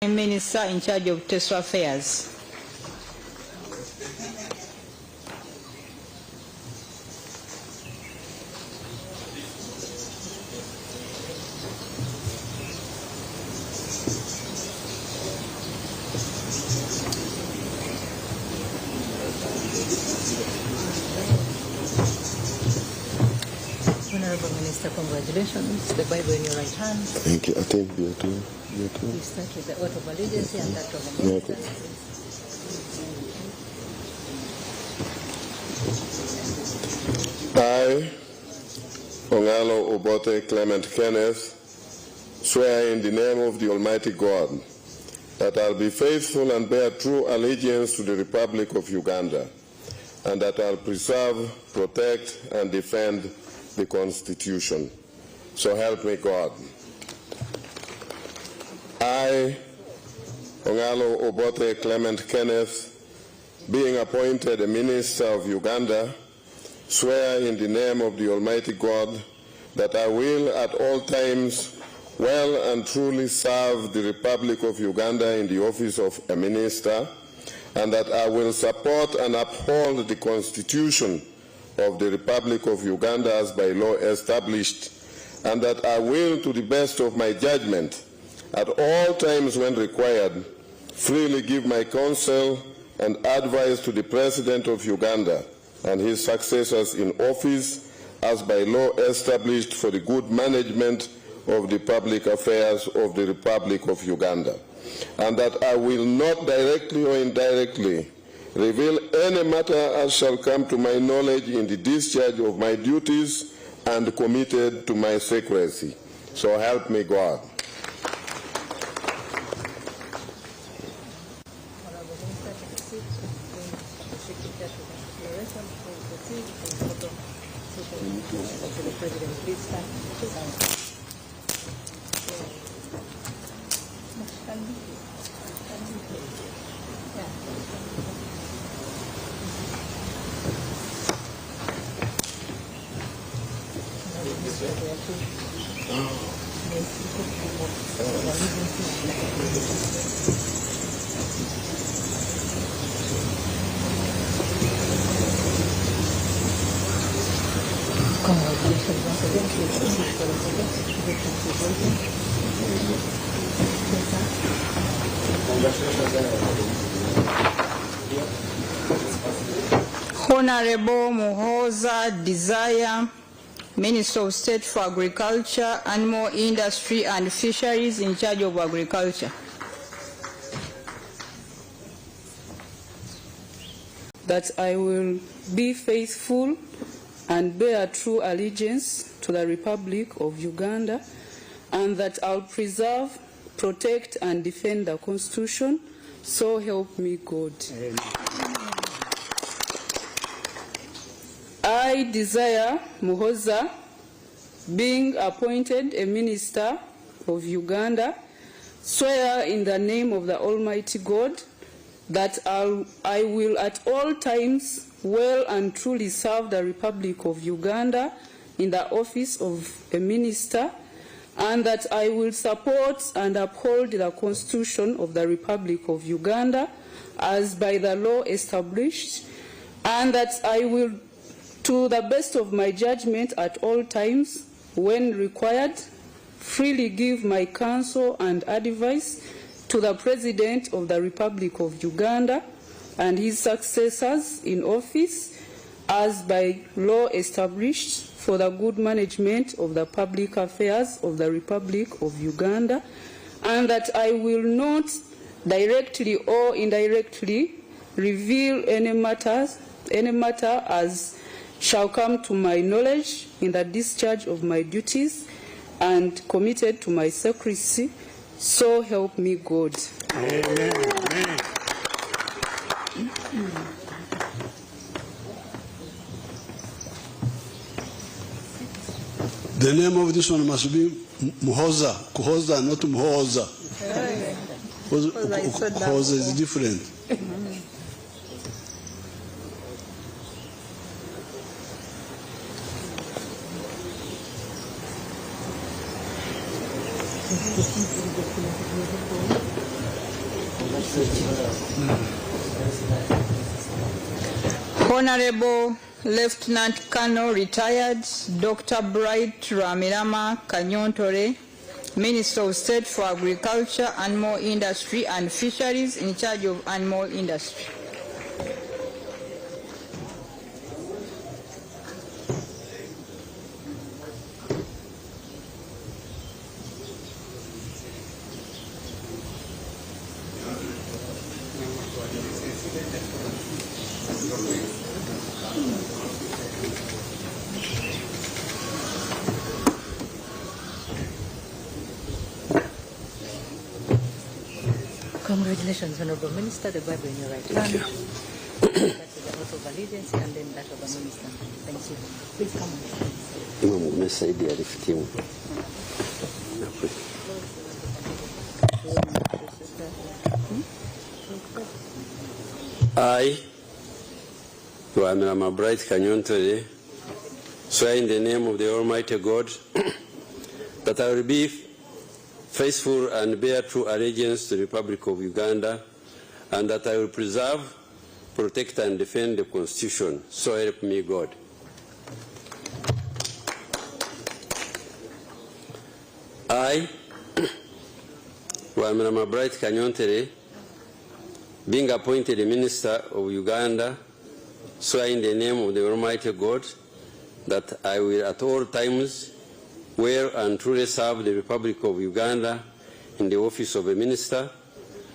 Minister in charge of TESO affairs. Honorable Minister, congratulations. The Bible in your right hand. Thank you. I think you too. You start with the oath of allegiance and that of the minister. I, Ongalo Obote Clement Kenneth, swear in the name of the Almighty God that I'll be faithful and bear true allegiance to the Republic of Uganda, and that I'll preserve, protect, and defend the Constitution. So help me God. I, Ongalo Obote Clement Kenneth, being appointed a Minister of Uganda, swear in the name of the Almighty God that I will at all times well and truly serve the Republic of Uganda in the office of a Minister, and that I will support and uphold the Constitution of the Republic of Uganda as by law established, and that I will, to the best of my judgment, at all times when required, freely give my counsel and advice to the President of Uganda and his successors in office as by law established for the good management of the public affairs of the Republic of Uganda, and that I will not directly or indirectly reveal any matter as shall come to my knowledge in the discharge of my duties and committed to my secrecy. So help me God. Honorable Muhoza Desire, Minister of State for Agriculture, Animal Industry and Fisheries in charge of agriculture. That I will be faithful and bear true allegiance to the Republic of Uganda, and that I'll preserve, protect, and defend the Constitution. So help me God. Amen. I Desire Muhoza, being appointed a Minister of Uganda, swear in the name of the Almighty God that I will at all times well and truly serve the Republic of Uganda in the office of a Minister, and that I will support and uphold the Constitution of the Republic of Uganda as by the law established, and that I will, to the best of my judgment at all times, when required, freely give my counsel and advice to the President of the Republic of Uganda and his successors in office as by law established for the good management of the public affairs of the Republic of Uganda, and that I will not directly or indirectly reveal any matter as shall come to my knowledge in the discharge of my duties and committed to my secrecy. So help me God. Amen. Amen. The name of this one must be Muhoza. Kuhoza, not Muhoza. Kuhoza is different. Honorable Lieutenant Colonel Retired Dr. Bright Ramirama Kanyontore, Minister of State for Agriculture, Animal Industry and Fisheries, in charge of animal industry. Congratulations, Honorable Minister. The Bible in your right hand. That's the oath of allegiance and then that of the minister. Thank you. Please come on. I, Ramirama Bright Kanyontore, swear in the name of the Almighty God that I will be faithful and bear true allegiance to the Republic of Uganda, and that I will preserve, protect, and defend the Constitution. So help me God. I, Ramirama Bright Kanyontore, being appointed Minister of Uganda, swear in the name of the Almighty God that I will at all times well and truly serve the Republic of Uganda in the office of a minister,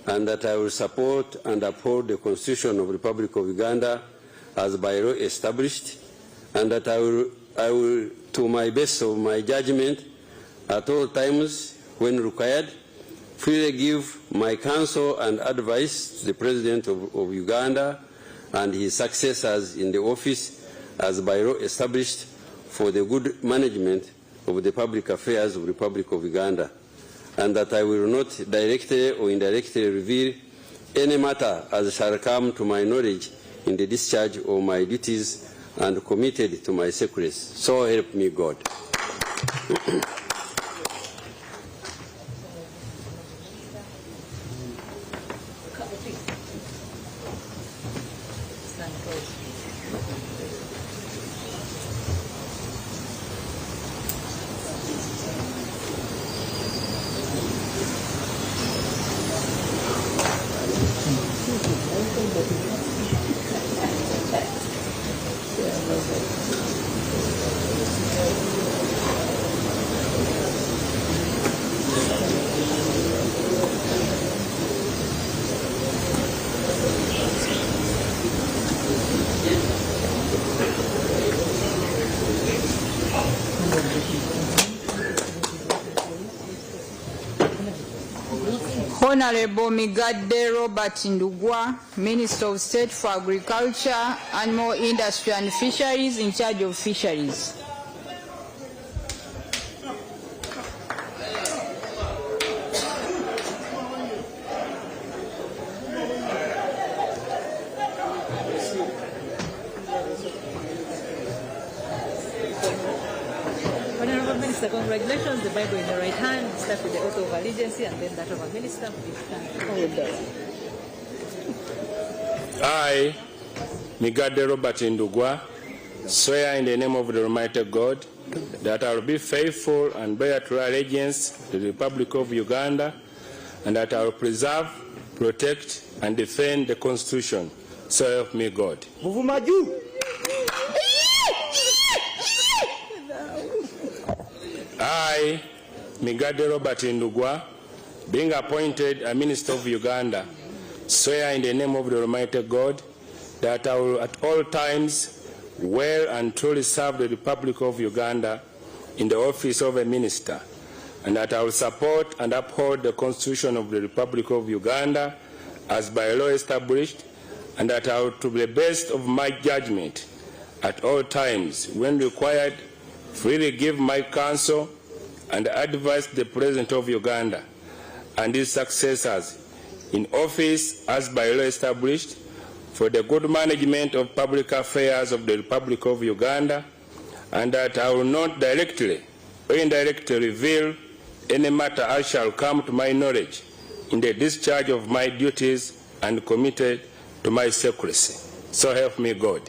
and that I will support and uphold the Constitution of the Republic of Uganda as by law established, and that I will, to my best of my judgment, at all times when required, freely give my counsel and advice to the President of Uganda and his successors in the office as by law established for the good management of the public affairs of the Republic of Uganda, and that I will not directly or indirectly reveal any matter as shall come to my knowledge in the discharge of my duties and committed to my secrets. So help me God. Honorable Migadde Robert Ndugwa, Minister of State for Agriculture, Animal Industry and Fisheries, in charge of fisheries. Honorable Minister, congratulations. The Bible in the right hand. Start with the oath of allegiance and then that of a minister. I, Migadde Robert Ndugwa, swear in the name of the Almighty God that I will be faithful and bear true allegiance to the Republic of Uganda, and that I will preserve, protect, and defend the Constitution. So help me God. I, Migadde Robert Ndugwa, being appointed a Minister of Uganda, swear in the name of the Almighty God that I will at all times well and truly serve the Republic of Uganda in the office of a minister, and that I will support and uphold the Constitution of the Republic of Uganda as by law established, and that I will, to the best of my judgment, at all times when required, freely give my counsel and advise the President of Uganda and his successors in office as by law established for the good management of public affairs of the Republic of Uganda, and that I will not directly or indirectly reveal any matter I shall come to my knowledge in the discharge of my duties and committed to my secrecy. So help me God.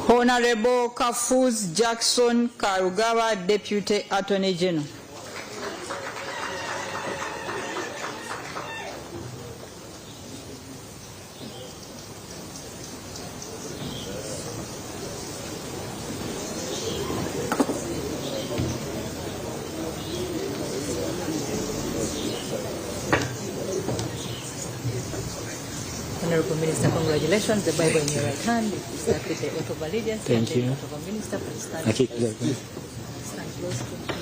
Honorable Kafuz Jackson Karugaba, Deputy Attorney General. Honorable Minister, congratulations. The Bible in your right hand. Start with the oath of allegiance. Thank you. The oath of a minister. Please stand. Okay. Stand close to me.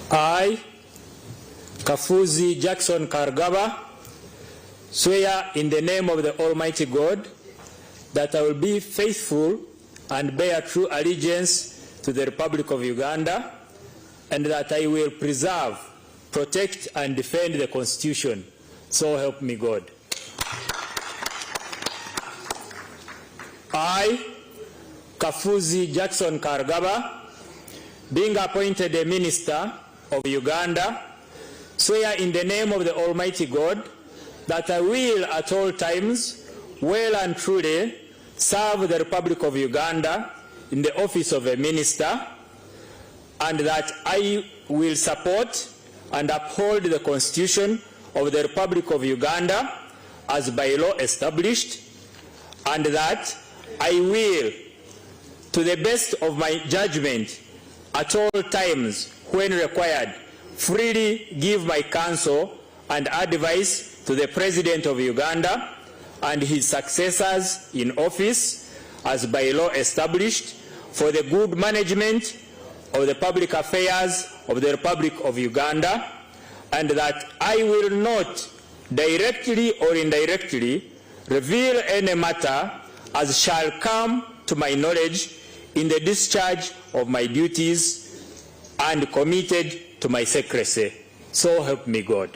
I, Kafuzi Jackson Kargaba, swear in the name of the Almighty God that I will be faithful and bear true allegiance to the Republic of Uganda, and that I will preserve, protect, and defend the Constitution. So help me God. I, Kafuzi Jackson Kargaba, being appointed a minister of Uganda, swear in the name of the Almighty God that I will at all times well and truly serve the Republic of Uganda in the office of a minister, and that I will support and uphold the Constitution of the Republic of Uganda as by law established, and that I will, to the best of my judgment, at all times when required, freely give my counsel and advice to the President of Uganda and his successors in office as by law established for the good management of the public affairs of the Republic of Uganda, and that I will not directly or indirectly reveal any matter as shall come to my knowledge in the discharge of my duties and committed to my secrecy. So help me God.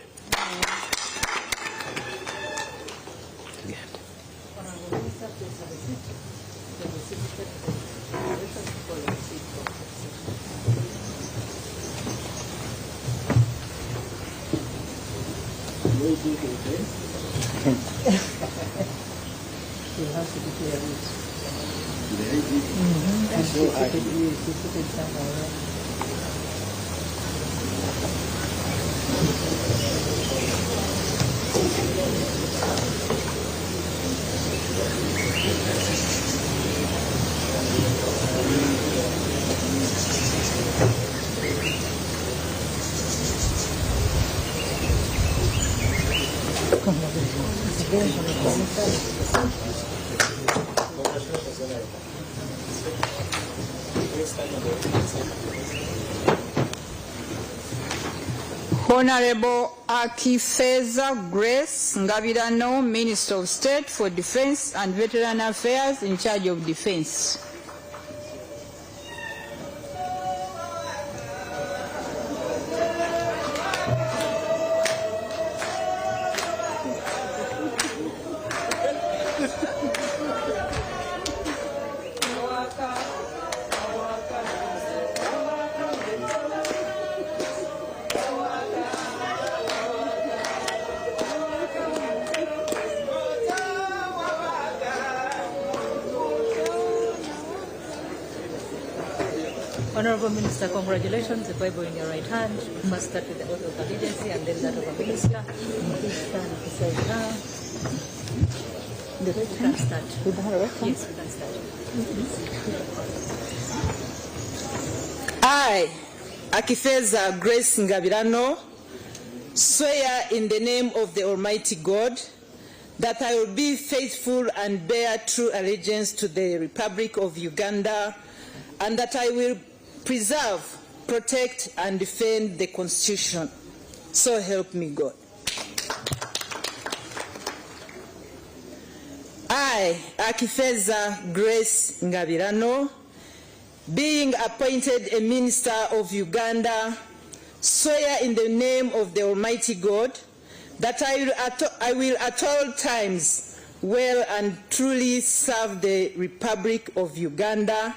Honorable Akifeza Grace Ngabirano, Minister of State for Defense and Veteran Affairs in charge of defense. Honorable Minister, congratulations. The Bible in your right hand. We first start with the oath of allegiance and then that of a minister. Please stand beside her. You can start. Yes, we can start. I, Akifeza Grace Ngabirano, swear in the name of the Almighty God that I will be faithful and bear true allegiance to the Republic of Uganda, and that I will preserve, protect, and defend the Constitution. So help me God. I, Akifeza Grace Ngabirano, being appointed a minister of Uganda, swear in the name of the Almighty God that I will at all times well and truly serve the Republic of Uganda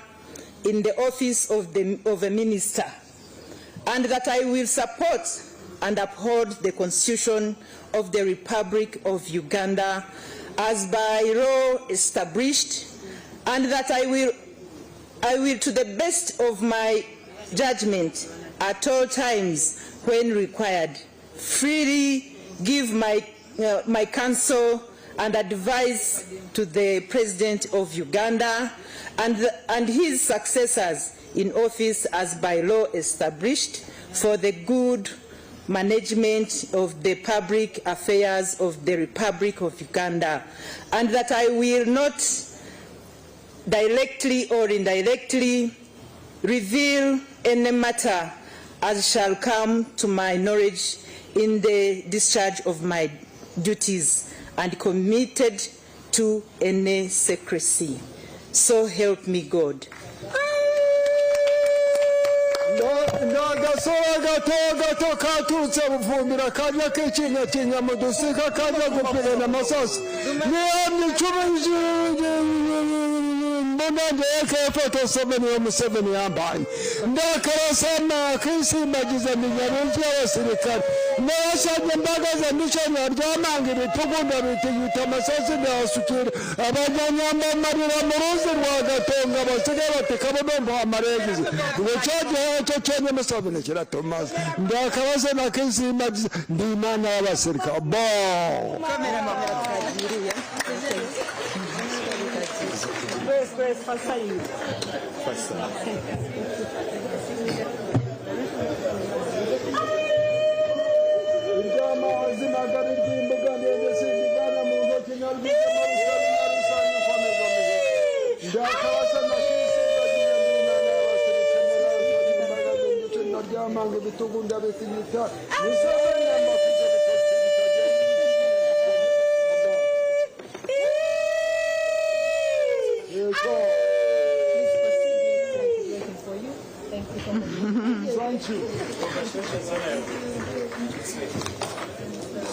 in the office of a minister, and that I will support and uphold the Constitution of the Republic of Uganda as by law established, and that I will to the best of my judgment at all times when required freely give my counsel and advice to the President of Uganda and his successors in office as by law established for the good management of the public affairs of the Republic of Uganda, and that I will not directly or indirectly reveal any matter as shall come to my knowledge in the discharge of my duties and committed to any secrecy. So help me God.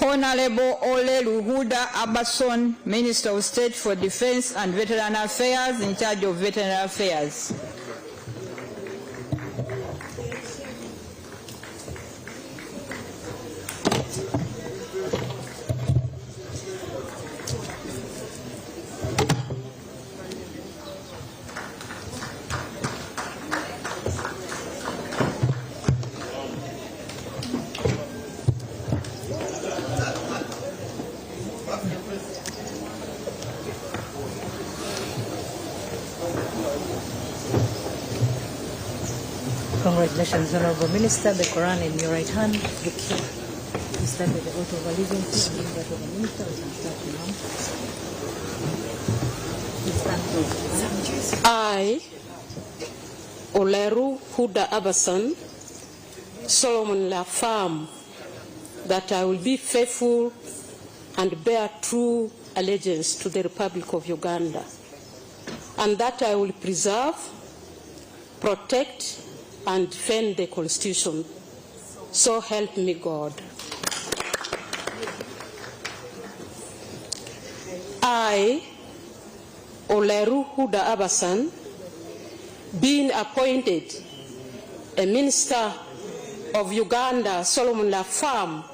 Honorable Ole Luhuda Abason, Minister of State for Defense and Veteran Affairs, in charge of Veteran Affairs. Congratulations, Honorable Minister. The Quran in your right hand. The key. You start with the oath of allegiance and that of the minister. We can start now. I, Oleru Huda Abasan, solemnly affirm that I will be faithful and bear true allegiance to the Republic of Uganda, and that I will preserve, protect, and defend the Constitution. So help me God. I, Oleru Huda Abasan, being appointed a minister of Uganda, solemnly affirm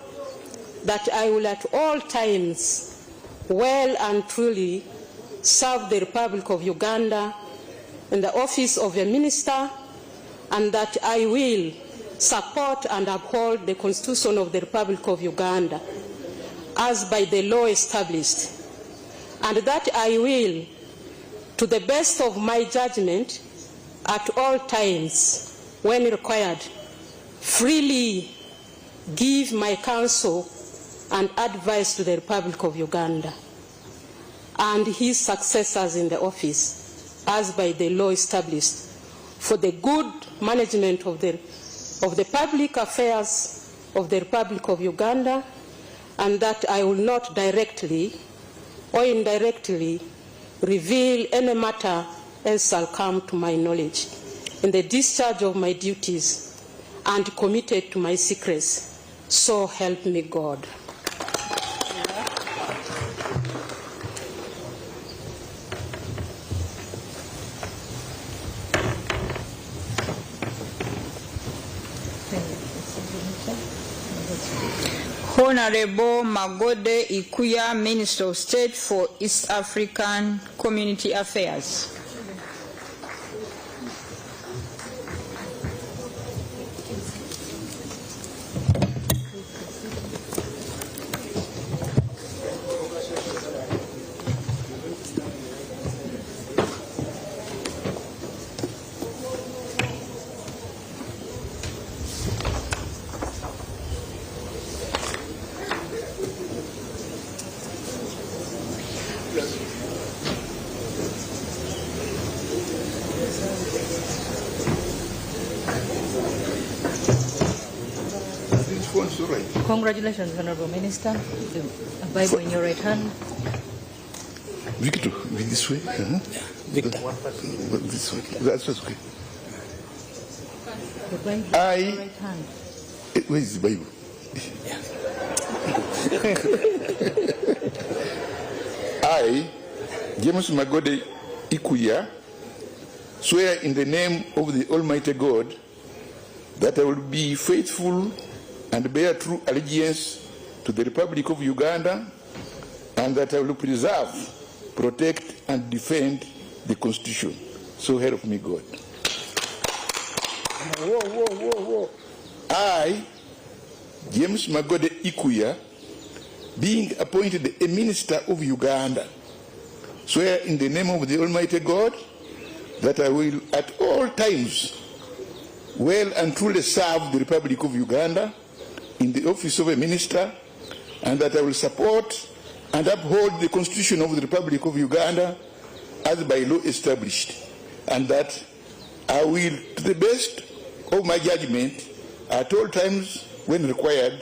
that I will at all times well and truly serve the Republic of Uganda in the office of a minister, and that I will support and uphold the Constitution of the Republic of Uganda as by the law established, and that I will, to the best of my judgment, at all times, when required, freely give my counsel and advice to the Republic of Uganda and his successors in the office, as by the law established, for the good management of the public affairs of the Republic of Uganda, and that I will not directly or indirectly reveal any matter else shall come to my knowledge in the discharge of my duties and committed to my secrets. So help me God. Honorable Magode Ikuya, Minister of State for East African Community Affairs. Congratulations, Honorable Minister. The Bible in your right hand. Victor, this way. Victor. This way. That's okay. The Bible in your right hand. Where is the Bible? I, James Magode Ikuya, swear in the name of the Almighty God that I will be faithful and bear true allegiance to the Republic of Uganda, and that I will preserve, protect, and defend the Constitution. So help me God. I, James Magode Ikuya, being appointed a Minister of Uganda, swear in the name of the Almighty God that I will at all times well and truly serve the Republic of Uganda in the office of a minister, and that I will support and uphold the Constitution of the Republic of Uganda as by law established, and that I will, to the best of my judgment, at all times when required,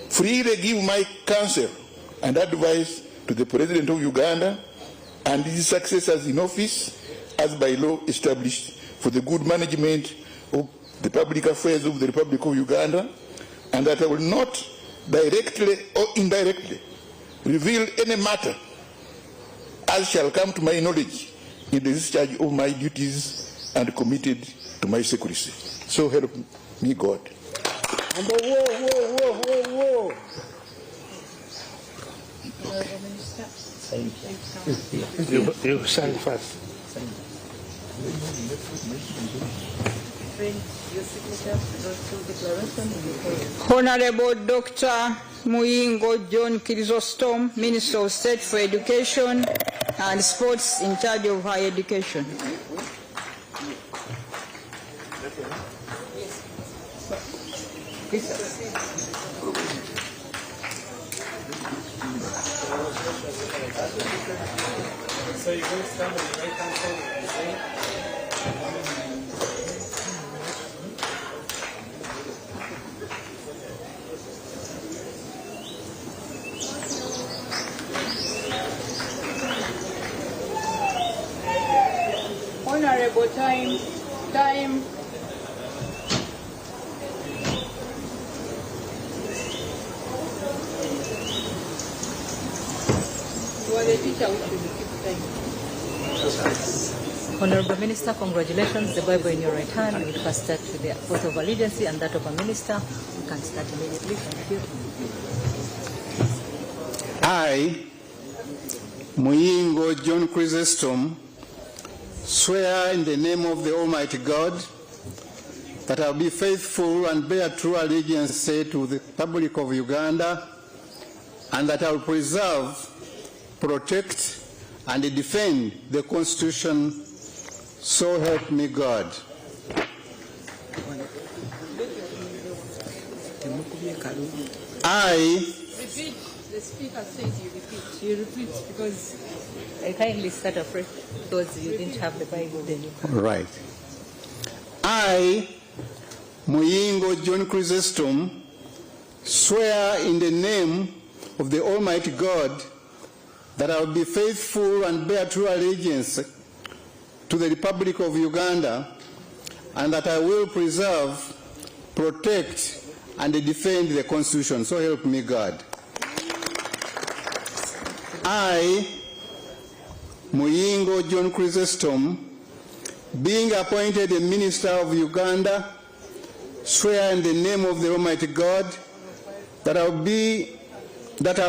freely give my counsel and advice to the President of Uganda and his successors in office as by law established for the good management of the public affairs of the Republic of Uganda, and that I will not directly or indirectly reveal any matter as shall come to my knowledge in the discharge of my duties and committed to my secrecy. So help me God. You sign first. Honorable Dr. Muyingo John Chrysostom, Minister of State for Education and Sports in charge of higher education. So you will stand on the right hand side of the same. Honorable, time. You are the teacher, we should keep time. Honorable Minister, congratulations. The Bible in your right hand. We will first start with the oath of allegiance and that of a minister. We can start immediately. Thank you. I, Muyingo John Chrysostom, swear in the name of the Almighty God that I will be faithful and bear true allegiance to the Republic of Uganda, and that I will preserve, protect, and defend the Constitution, so help me God. I repeat. The speaker says you repeat. You repeat because I kindly start afresh because you didn't have the Bible then. Right. I, Muyingo John Chrysostom, swear in the name of the Almighty God that I will be faithful and bear true allegiance to the Republic of Uganda, and that I will preserve, protect, and defend the Constitution. So help me God. I, Muyingo John Chrysostom, being appointed a minister of Uganda, swear in the name of the Almighty God that I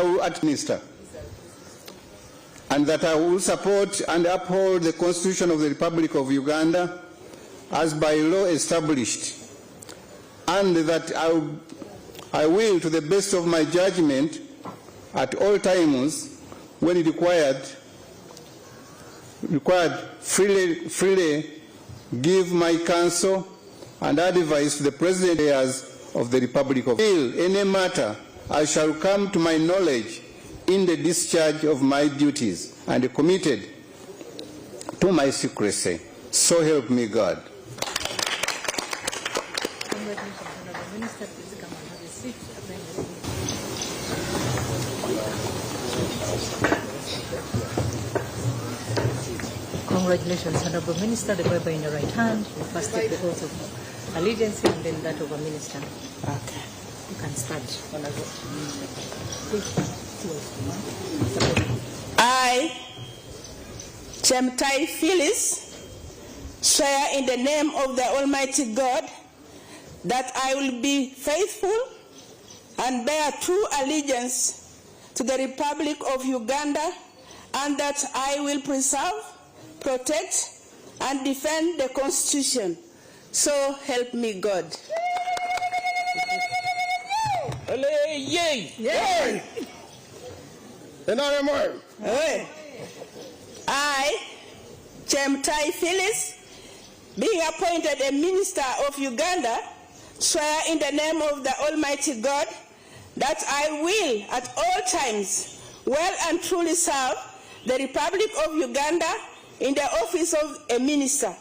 will administer, and that I will support and uphold the Constitution of the Republic of Uganda as by law established, and that I will, to the best of my judgment, at all times, when required, freely give my counsel and advice to the President of the Republic of Uganda. Any matter I shall come to my knowledge in the discharge of my duties and committed to my secrecy. So help me God. Minister, please come and have a seat. Congratulations, Honorable Minister. The Bible in your right hand. You first take the oath of allegiance and then that of a minister. Okay. You can start, Honorable. I, Chemtai Phyllis, swear in the name of the Almighty God that I will be faithful and bear true allegiance to the Republic of Uganda, and that I will preserve, protect, and defend the Constitution. So help me God. I, Chemtai Phyllis, being appointed a minister of Uganda, swear in the name of the Almighty God that I will at all times well and truly serve the Republic of Uganda in the office of a minister,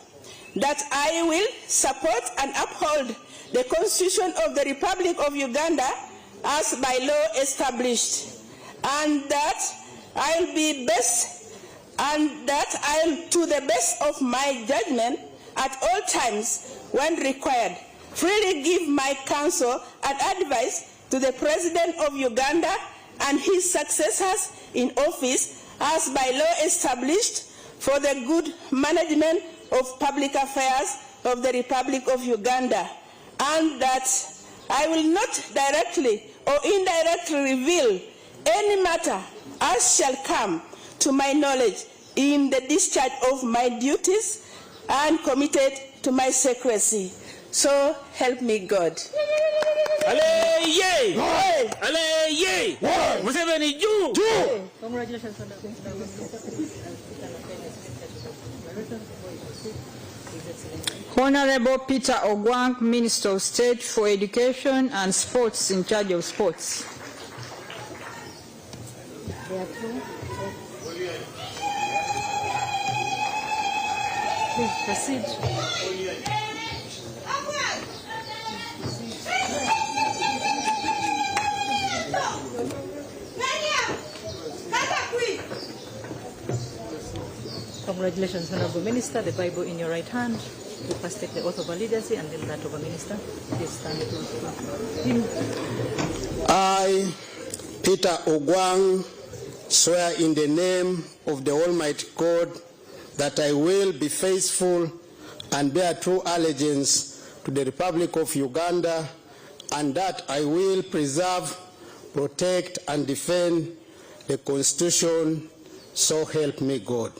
that I will support and uphold the Constitution of the Republic of Uganda as by law established, and that I'll be best, and that I'll, to the best of my judgment, at all times when required, freely give my counsel and advice to the President of Uganda and his successors in office as by law established for the good management of public affairs of the Republic of Uganda, and that I will not directly or indirectly reveal any matter as shall come to my knowledge in the discharge of my duties and committed to my secrecy. So help me God. Congratulations, Honorable Peter Ogwang, Minister of State for Education and Sports, in charge of sports. Please proceed. Congratulations, Honorable Minister. The Bible in your right hand. You first take the oath of allegiance and then that of a minister. Please stand. I, Peter Ogwang, swear in the name of the Almighty God that I will be faithful and bear true allegiance to the Republic of Uganda, and that I will preserve, protect, and defend the Constitution, so help me God.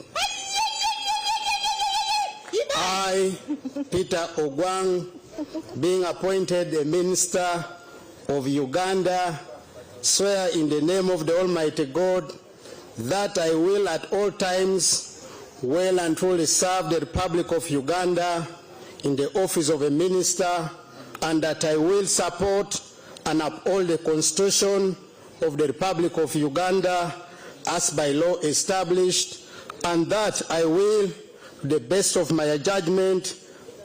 I, Peter Ogwang, being appointed a minister of Uganda, swear in the name of the Almighty God that I will at all times well and truly serve the Republic of Uganda in the office of a minister, and that I will support and uphold the Constitution of the Republic of Uganda as by law established, and that I will, to the best of my judgment,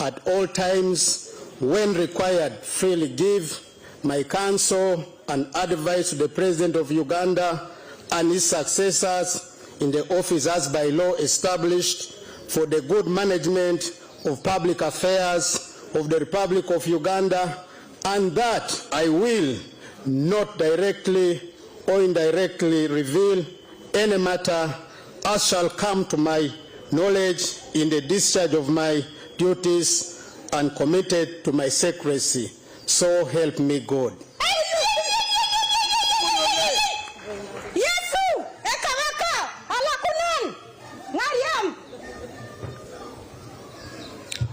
at all times, when required, freely give my counsel and advice to the President of Uganda and his successors in the office as by law established for the good management of public affairs of the Republic of Uganda, and that I will not directly or indirectly reveal any matter as shall come to my knowledge in the discharge of my duties and committed to my secrecy. So help me God.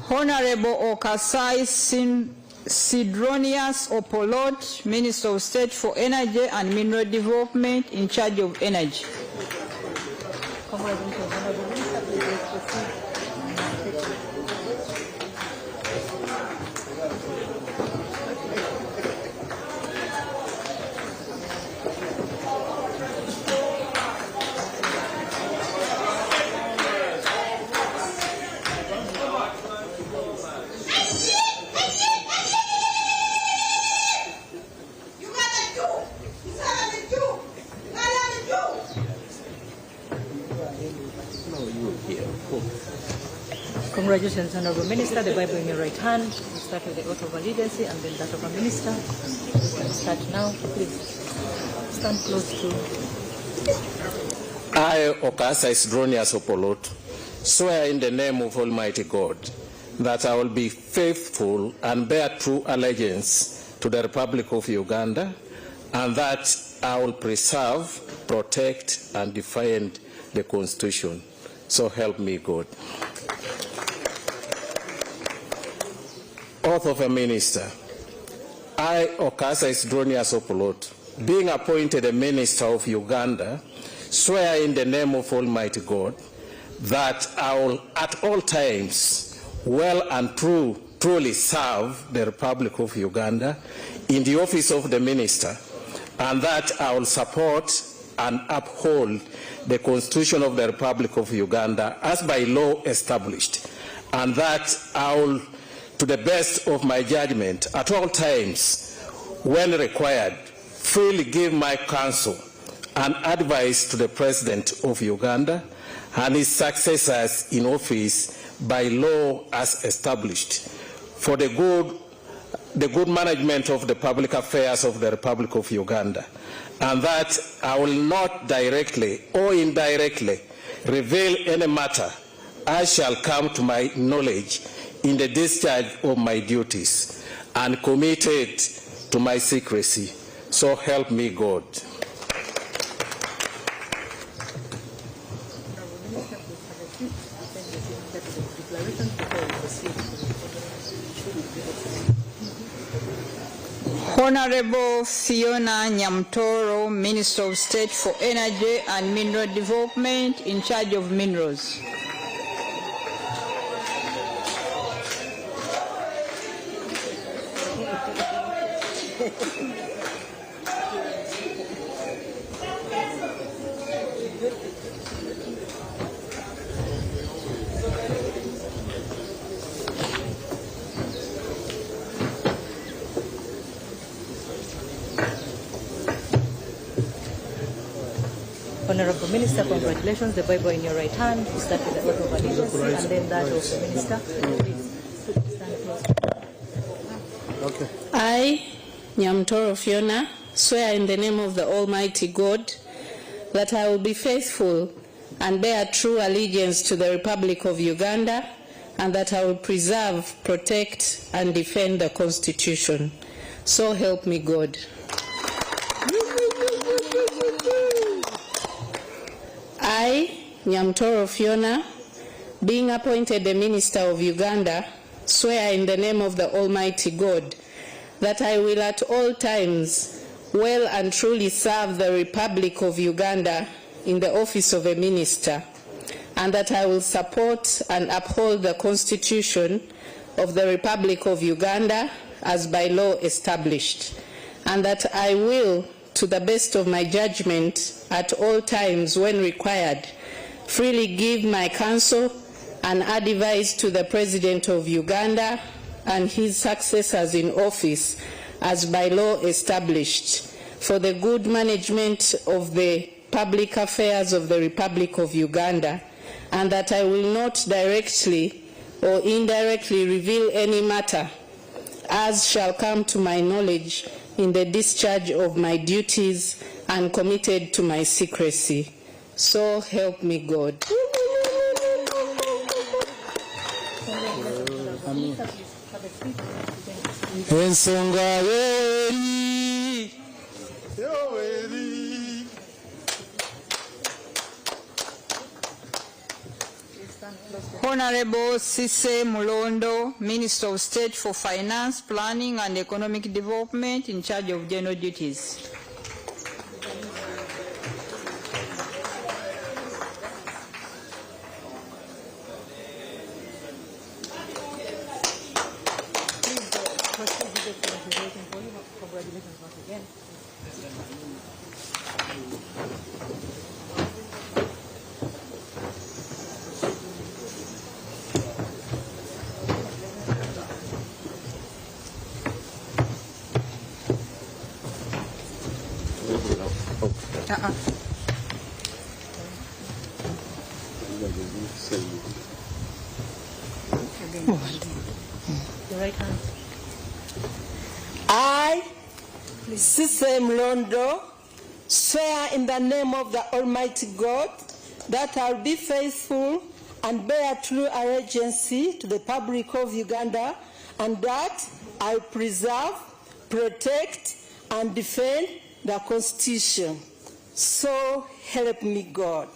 Honorable Okasai Sidronius Opolot, Minister of State for Energy and Mineral Development in charge of energy. Congratulations, Honorable Minister. The Bible in your right hand. We start with the oath of allegiance and then that of a minister. We can start now. Please stand close to. I, Okasai Sidronius Opolot, swear in the name of Almighty God that I will be faithful and bear true allegiance to the Republic of Uganda, and that I will preserve, protect, and defend the Constitution. So help me God. Oath of a minister. I, Okasai Sidronius Opolot, being appointed a minister of Uganda, swear in the name of Almighty God that I will at all times well and truly serve the Republic of Uganda in the office of the minister, and that I will support and uphold the Constitution of the Republic of Uganda as by law established, and that I will, to the best of my judgment, at all times, when required, freely give my counsel and advice to the President of Uganda and his successors in office by law as established for the good management of the public affairs of the Republic of Uganda, and that I will not directly or indirectly reveal any matter as shall come to my knowledge in the discharge of my duties and committed to my secrecy. So help me God. Honorable Fiona Nyamtoro, Minister of State for Energy and Mineral Development in charge of minerals. Honorable Minister, congratulations. The Bible in your right hand. You start with the oath of allegiance and then that of the minister. Please stand close. Okay. I, Nyamtoro Fiona, swear in the name of the Almighty God that I will be faithful and bear true allegiance to the Republic of Uganda, and that I will preserve, protect, and defend the Constitution. So help me God. I, Nyamtoro Fiona, being appointed the Minister of Uganda, swear in the name of the Almighty God that I will at all times well and truly serve the Republic of Uganda in the office of a minister, and that I will support and uphold the Constitution of the Republic of Uganda as by law established, and that I will, to the best of my judgment, at all times when required, freely give my counsel and advice to the President of Uganda and his successors in office as by law established for the good management of the public affairs of the Republic of Uganda, and that I will not directly or indirectly reveal any matter as shall come to my knowledge in the discharge of my duties and committed to my secrecy. So help me God. Ensonga Honorable Sise Mulondo, Minister of State for Finance, Planning and Economic Development, in charge of general duties. Your right hand. I, Sise Mlondo, swear in the name of the Almighty God that I will be faithful and bear true allegiance to the Republic of Uganda, and that I will preserve, protect, and defend the Constitution. So help me God.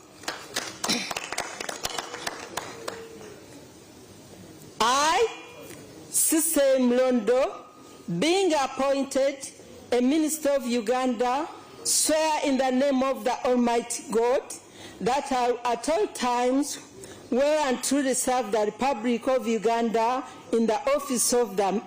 I, Sise Mlondo, being appointed a minister of Uganda, swear in the name of the Almighty God that I will at all times well and truly serve the Republic of Uganda in the office of the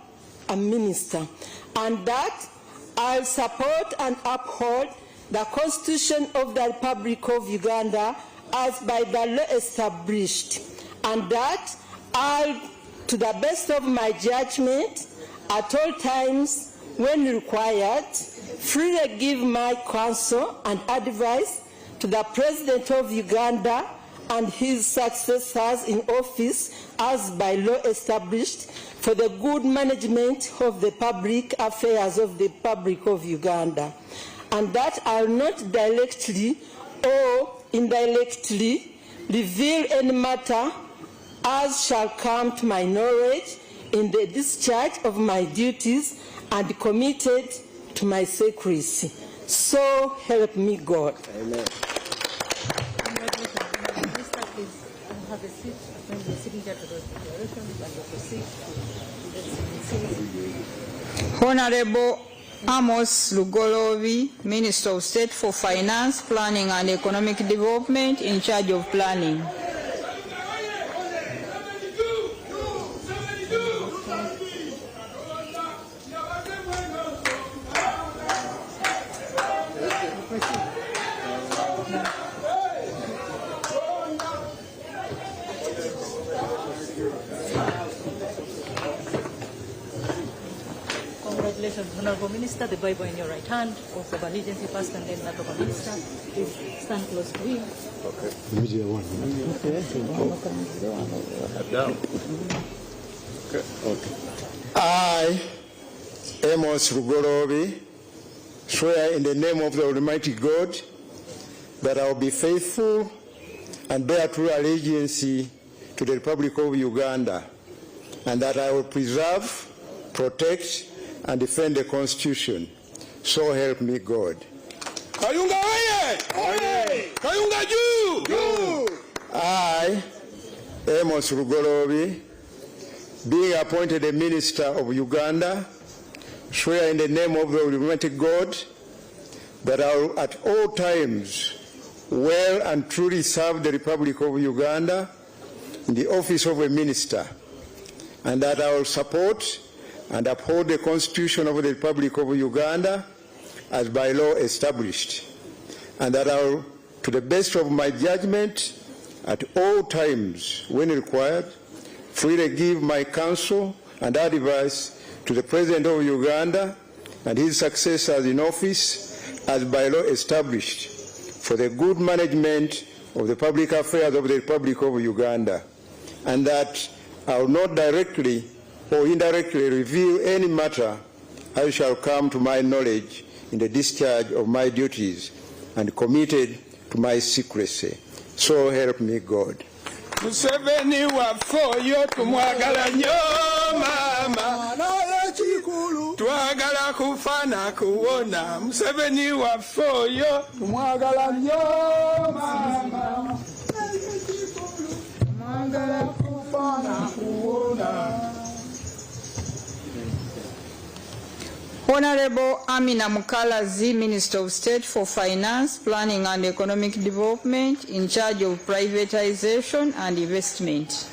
minister, and that I will support and uphold the Constitution of the Republic of Uganda as by the law established, and that I, to the best of my judgment, at all times when required, freely give my counsel and advice to the President of Uganda and his successors in office as by law established for the good management of the public affairs of the Republic of Uganda, and that I will not directly or indirectly reveal any matter as shall come to my knowledge in the discharge of my duties and committed to my secrecy. So help me God. Amen. Minister, please have a seat. When the signature to those declarations and you proceed to the Honorable Amos Lugolobi, Minister of State for Finance, Planning and Economic Development, in charge of planning. Congratulations, Honorable Minister. The Bible in your right hand, oath of allegiance first and then that of a minister. Please stand close to him. I, Amos Lugolobi, swear in the name of the Almighty God that I will be faithful and bear true allegiance to the Republic of Uganda, and that I will preserve, protect, and defend the Constitution. So help me God. Kayunga oye! Kayunga juu! I, Amos Lugolobi, being appointed a minister of Uganda, swear in the name of the Almighty God that I will at all times well and truly serve the Republic of Uganda in the office of a minister, and that I will support and uphold the Constitution of the Republic of Uganda as by law established, and that I will, to the best of my judgment, at all times when required, freely give my counsel and advice to the President of Uganda and his successors in office as by law established for the good management of the public affairs of the Republic of Uganda, and that I will not directly or indirectly reveal any matter I shall come to my knowledge in the discharge of my duties and committed to my secrecy. So help me God. Museveni wafoyo tumwagala nnyo mama twagala kufana kuwona Museveni wafoyo tumwagala nnyo mama twagala kufana kuwona. Honorable Amina Mukalazi, Minister of State for Finance, Planning and Economic Development, in charge of privatization and investment.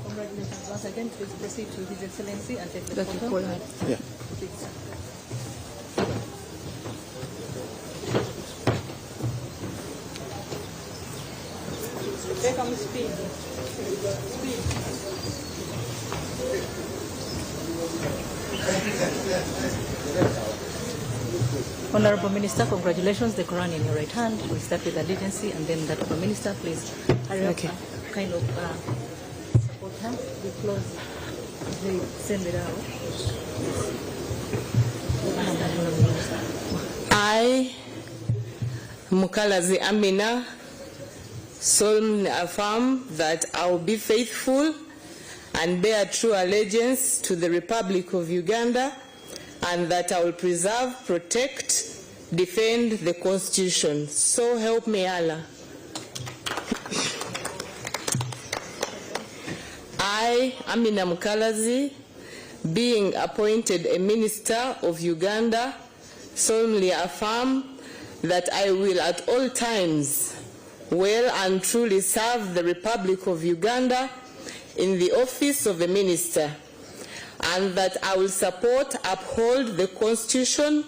Congratulations once again. Please proceed to His Excellency and take the photo. Yeah. Take on speed. Speed. Honorable Minister, congratulations. The Quran in your right hand. We'll start with allegiance and then that of the Minister. Please hurry up. Kind of support her. We close. They send it out. I, Mukalazi Amina, solemnly affirm that I will be faithful and bear true allegiance to the Republic of Uganda, and that I will preserve, protect, defend the Constitution. So help me Allah. I, Amina Mukalazi, being appointed a Minister of Uganda, solemnly affirm that I will at all times well and truly serve the Republic of Uganda in the office of a minister, and that I will support, uphold the Constitution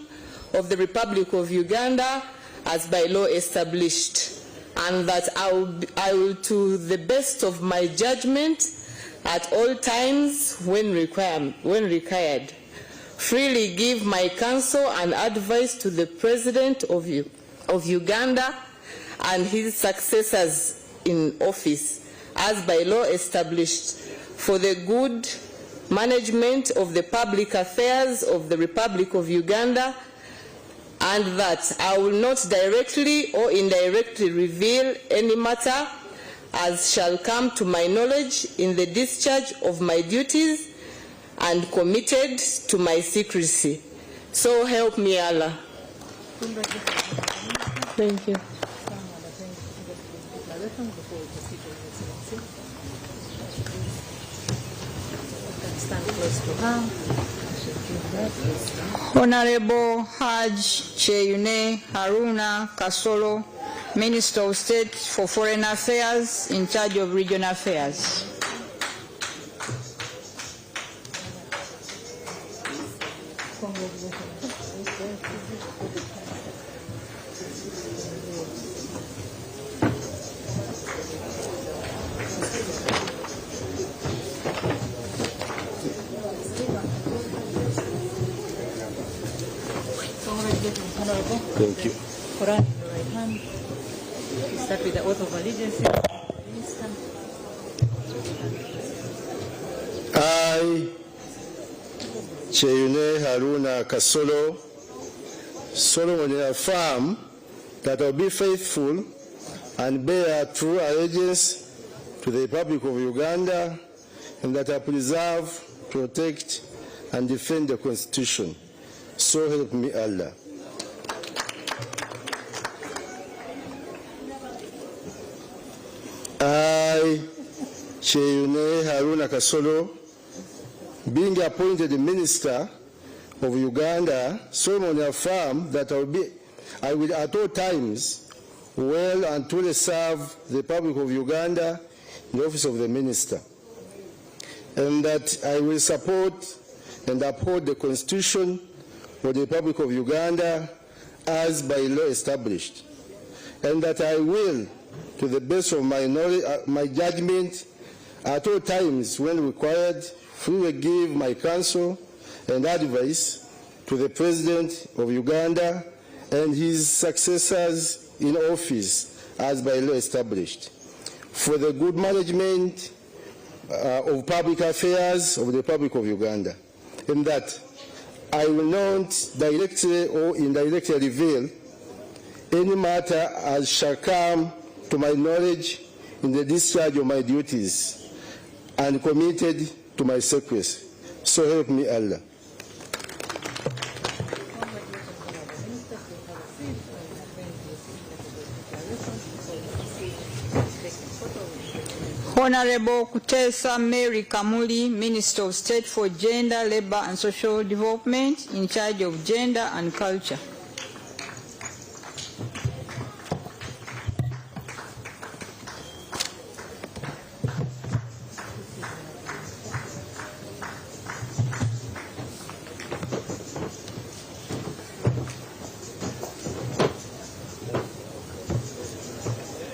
of the Republic of Uganda as by law established, and that I will to the best of my judgment at all times when required, freely give my counsel and advice to the President of Uganda and his successors in office as by law established for the good management of the public affairs of the Republic of Uganda, and that I will not directly or indirectly reveal any matter as shall come to my knowledge in the discharge of my duties and committed to my secrecy. So help me Allah. Thank you. Honorable Haj Cheyune Haruna Kasolo, Minister of State for Foreign Affairs, in charge of regional affairs. Thank you. Quran in your right hand. We start with the oath of allegiance. Minister. I, Cheyune Haruna Kasolo, solemnly affirm that I will be faithful and bear true allegiance to the Republic of Uganda, and that I preserve, protect, and defend the Constitution. So help me Allah. I, Cheyune Haruna Kasolo, being appointed Minister of Uganda, solemnly affirm that I will at all times well and truly serve the Republic of Uganda in the office of the Minister, and that I will support and uphold the Constitution of the Republic of Uganda as by law established, and that I will, to the best of my knowledge, my judgment, at all times when required, freely give my counsel and advice to the President of Uganda and his successors in office as by law established, for the good management of public affairs of the Republic of Uganda, and that I will not directly or indirectly reveal any matter as shall come to my knowledge in the discharge of my duties and committed to my secrecy. So help me Allah. Honorable Kutesa Mary Kamuli, Minister of State for Gender, Labour and Social Development, in charge of Gender and Culture.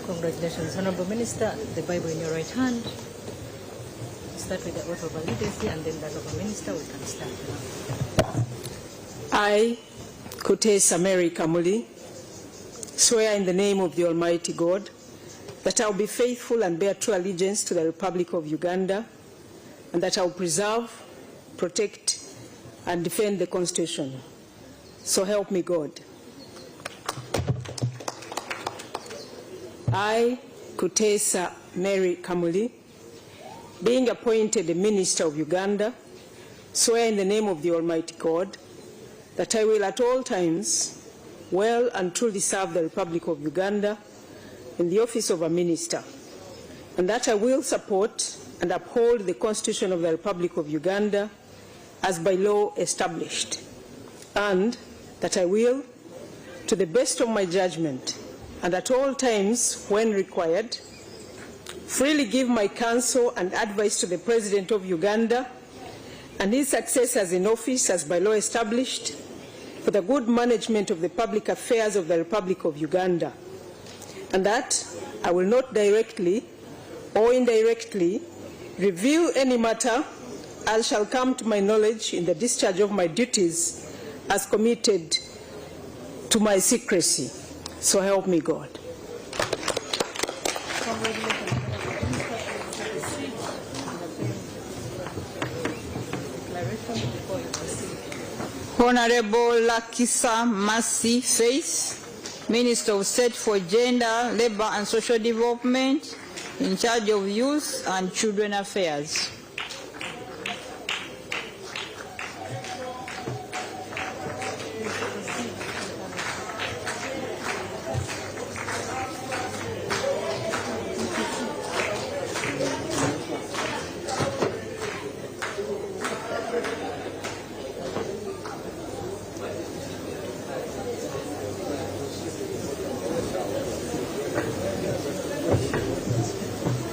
Congratulations, Honorable Minister. The Bible in your right hand. Start with the oath of allegiance and then that of a minister. We can start. I, Kutesa Mary Kamuli, swear in the name of the Almighty God that I will be faithful and bear true allegiance to the Republic of Uganda, and that I will preserve, protect, and defend the Constitution. So help me God. I, Kutesa Mary Kamuli, being appointed the Minister of Uganda, swear in the name of the Almighty God that I will at all times well and truly serve the Republic of Uganda in the office of a Minister, and that I will support and uphold the Constitution of the Republic of Uganda as by law established, and that I will, to the best of my judgment, and at all times when required, freely give my counsel and advice to the President of Uganda and his successors in office as by law established for the good management of the public affairs of the Republic of Uganda, and that I will not directly or indirectly reveal any matter as shall come to my knowledge in the discharge of my duties as committed to my secrecy. So help me God. Honorable Lakisa Mercy Faith, Minister of State for Gender, Labour and Social Development, in charge of Youth and Children Affairs.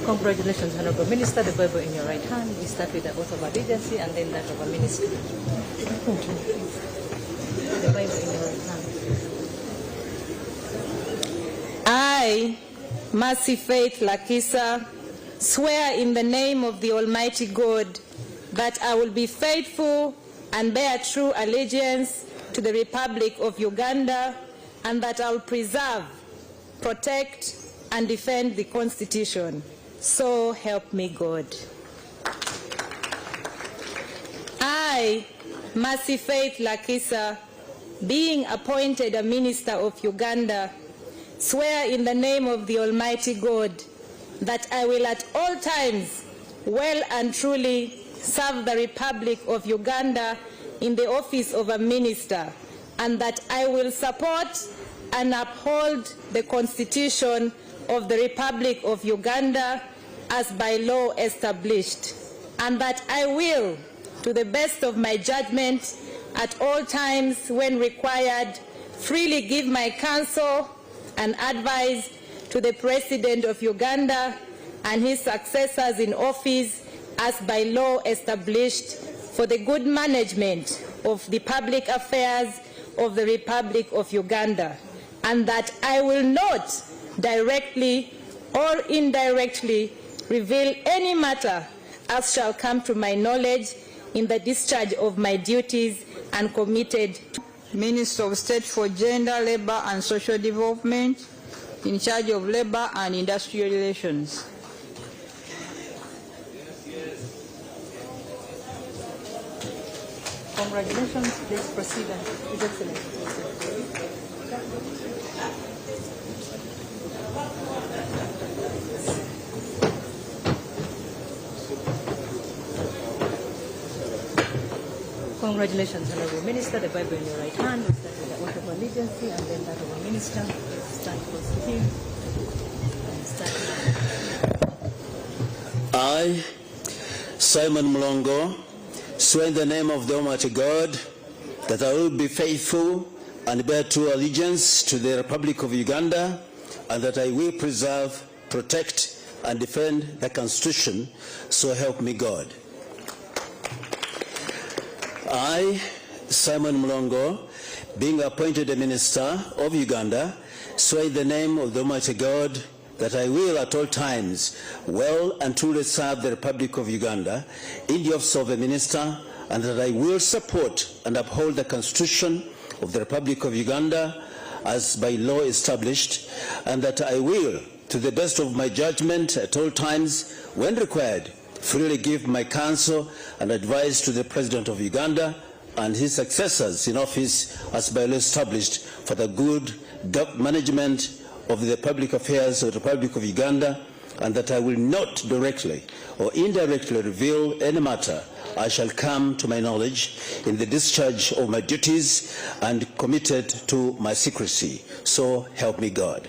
Congratulations, Honorable Minister. The Bible in your right hand. We start with the oath of allegiance and then that of a minister. The Bible in your right hand. I, Mercy Faith Lakisa, swear in the name of the Almighty God that I will be faithful and bear true allegiance to the Republic of Uganda, and that I will preserve, protect, and defend the Constitution. So help me God. I, Mercy Faith Lakisa, being appointed a Minister of Uganda, swear in the name of the Almighty God that I will at all times well and truly serve the Republic of Uganda in the office of a Minister, and that I will support and uphold the Constitution of the Republic of Uganda as by law established, and that I will, to the best of my judgment, at all times when required, freely give my counsel and advise to the President of Uganda and his successors in office as by law established for the good management of the public affairs of the Republic of Uganda, and that I will not directly or indirectly reveal any matter as shall come to my knowledge in the discharge of my duties and committed to Minister of State for Gender, Labour and Social Development, in charge of Labour and Industrial Relations. Congratulations. Please proceed. His Excellency. Congratulations, Honorable Minister. The Bible in your right hand. We start with the oath of allegiance and then that of a minister. Please stand close to him. And start now. I, Simon Mlongo, swear in the name of the Almighty God that I will be faithful and bear true allegiance to the Republic of Uganda, and that I will preserve, protect, and defend the Constitution, so help me God. I, Simon Mlongo, being appointed a minister of Uganda, swear in the name of the Almighty God that I will at all times well and truly serve the Republic of Uganda in the office of a minister, and that I will support and uphold the Constitution of the Republic of Uganda as by law established, and that I will, to the best of my judgment at all times, when required, freely give my counsel and advice to the President of Uganda and his successors in office as by law established for the good management of the public affairs of the Republic of Uganda, and that I will not directly or indirectly reveal any matter I shall come to my knowledge in the discharge of my duties and committed to my secrecy. So help me God.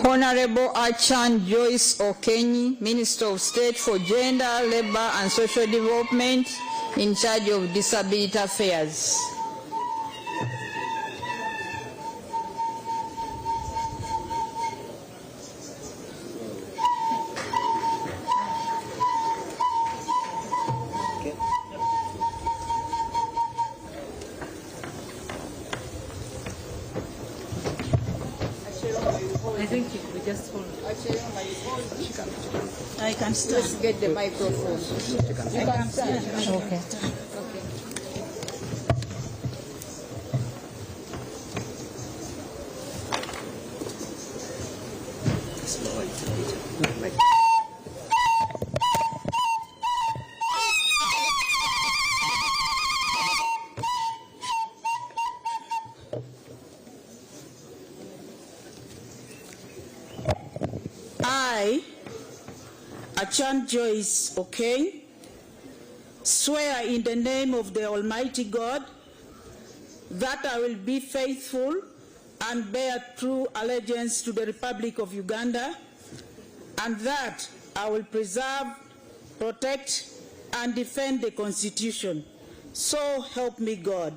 Honorable Achan Joyce Okenyi, Minister of State for Gender, Labour and Social Development, in charge of Disability Affairs. I think we just hold. I can stand. Let's get the microphone. You can stand. Okay. I, Achan Joyce Okenyi, swear in the name of the Almighty God that I will be faithful and bear true allegiance to the Republic of Uganda, and that I will preserve, protect, and defend the Constitution. So help me God.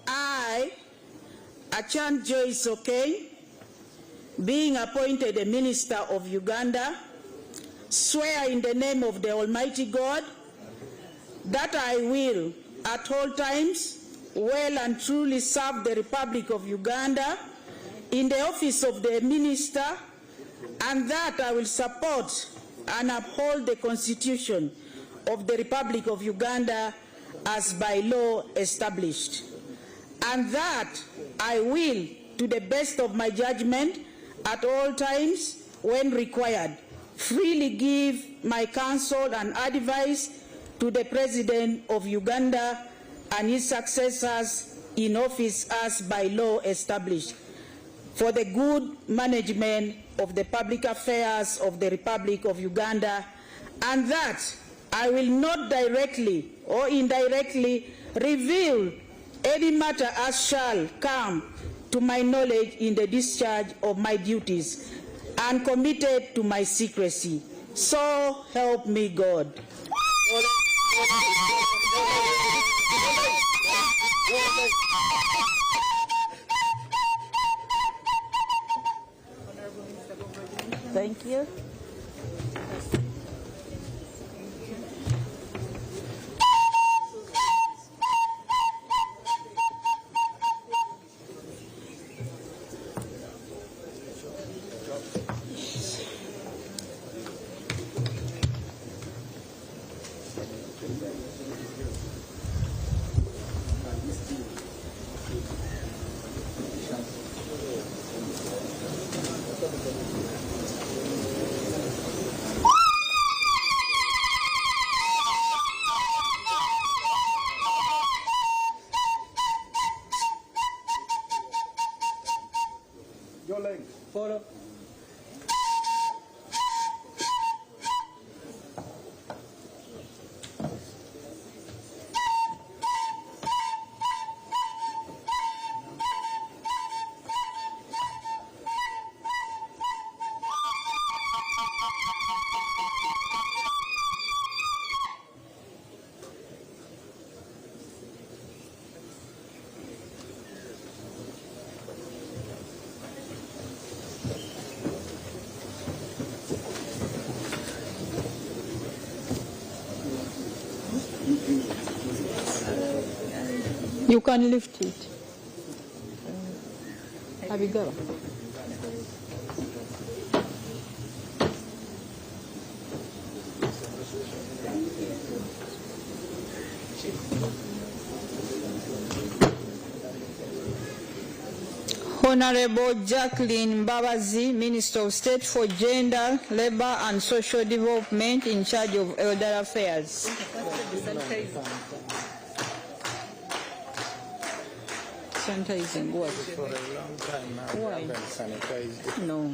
I, Achan Joyce Okenyi, being appointed a minister of Uganda, swear in the name of the Almighty God that I will at all times well and truly serve the Republic of Uganda in the office of the minister, and that I will support and uphold the Constitution of the Republic of Uganda as by law established, and that I will, to the best of my judgment, at all times when required, freely give my counsel and advice to the President of Uganda and his successors in office as by law established, for the good management of the public affairs of the Republic of Uganda, and that I will not directly or indirectly reveal any matter as shall come to my knowledge in the discharge of my duties and committed to my secrecy. So help me God. Thank you. Follow. You can lift it. Abigail. Honorable Jacqueline Mbabazi, Minister of State for Gender, Labor and Social Development in charge of Elder Affairs. Sanitizing what? For a long time now. Why? Sanitized. No.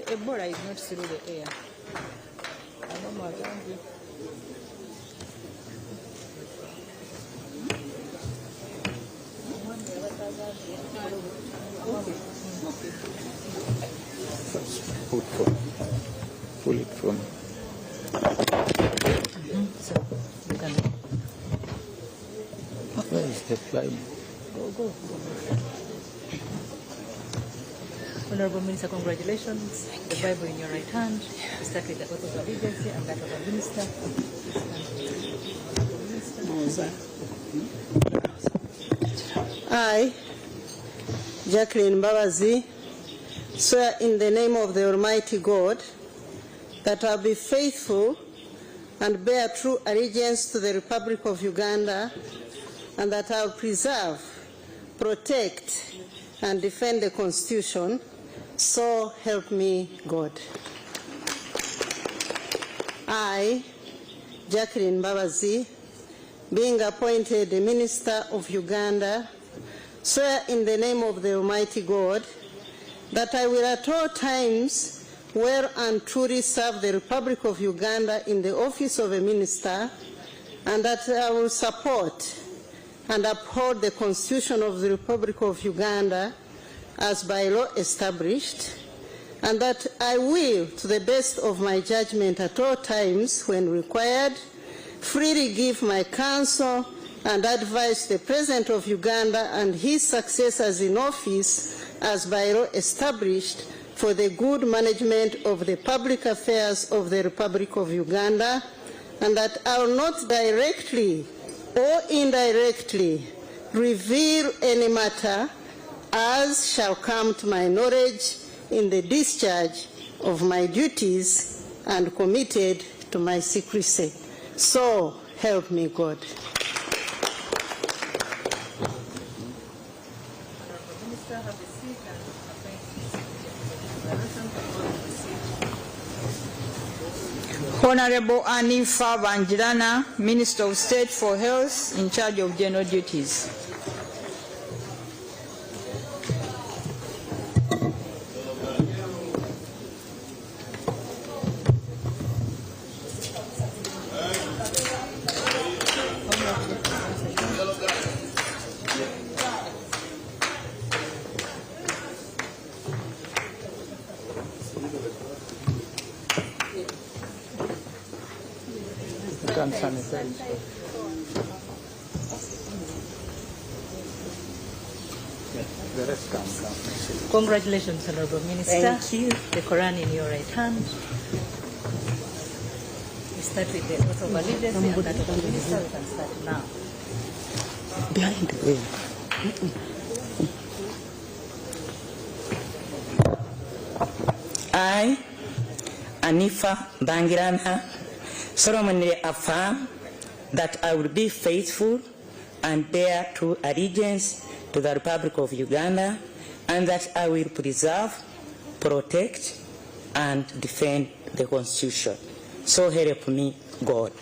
Ebola is not through the air. I don't know. Pull it from. So you can. Where is the fly? Go. Honorable Minister, congratulations. The Bible in your right hand. You start with the oath of allegiance and that of the minister. I, Jacqueline Mbabazi, swear in the name of the Almighty God that I will be faithful and bear true allegiance to the Republic of Uganda, and that I will preserve, protect, and defend the Constitution. So help me God. I, Jacqueline Mbabazi, being appointed the Minister of Uganda, swear in the name of the Almighty God that I will at all times well and truly serve the Republic of Uganda in the office of a minister, and that I will support and uphold the Constitution of the Republic of Uganda as by law established, and that I will, to the best of my judgment at all times when required, freely give my counsel and advise the President of Uganda and his successors in office as by law established for the good management of the public affairs of the Republic of Uganda, and that I will not directly or indirectly reveal any matter as shall come to my knowledge in the discharge of my duties and committed to my secrecy. So help me God. Honorable Anifa Banjirana, Minister of State for Health in charge of general duties. can sanitize. The rest come. Congratulations, Honorable Minister. Thank you. The Quran in your right hand. We start with the oath of allegiance and that of the minister. We can start now. Behind the veil. I, Anifa Bangirana, solemnly affirm that I will be faithful and bear true allegiance to the Republic of Uganda, and that I will preserve, protect, and defend the Constitution. So help me God.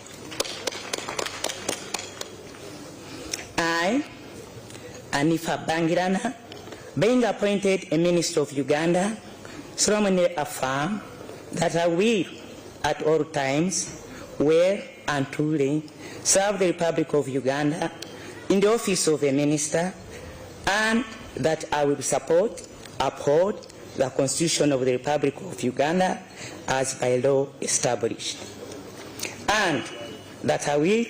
I, Anifa Bangirana, being appointed a Minister of Uganda, solemnly affirm that I will, at all times, well and truly serve the Republic of Uganda in the office of a minister, and that I will support, uphold the Constitution of the Republic of Uganda as by law established, and that I will,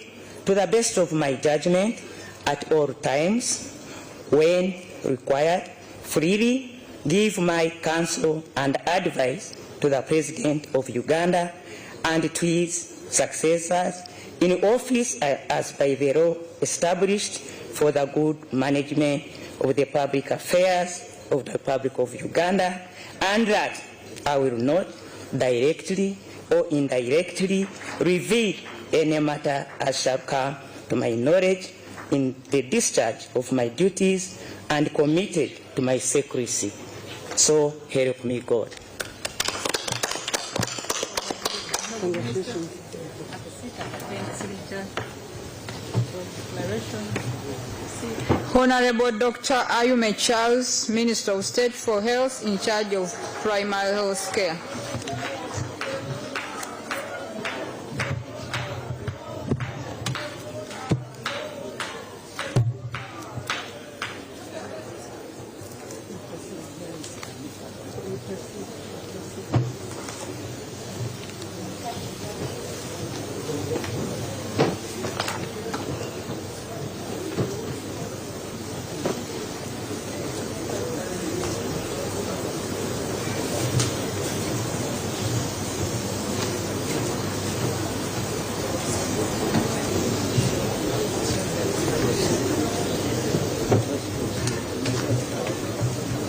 to the best of my judgment, at all times, when required, freely give my counsel and advice to the President of Uganda and to his successors in office as by the law established for the good management of the public affairs of the Republic of Uganda, and that I will not directly or indirectly reveal any matter as shall come to my knowledge in the discharge of my duties and committed to my secrecy. So help me God. Honorable Dr. Ayume Charles, Minister of State for Health in charge of primary health care.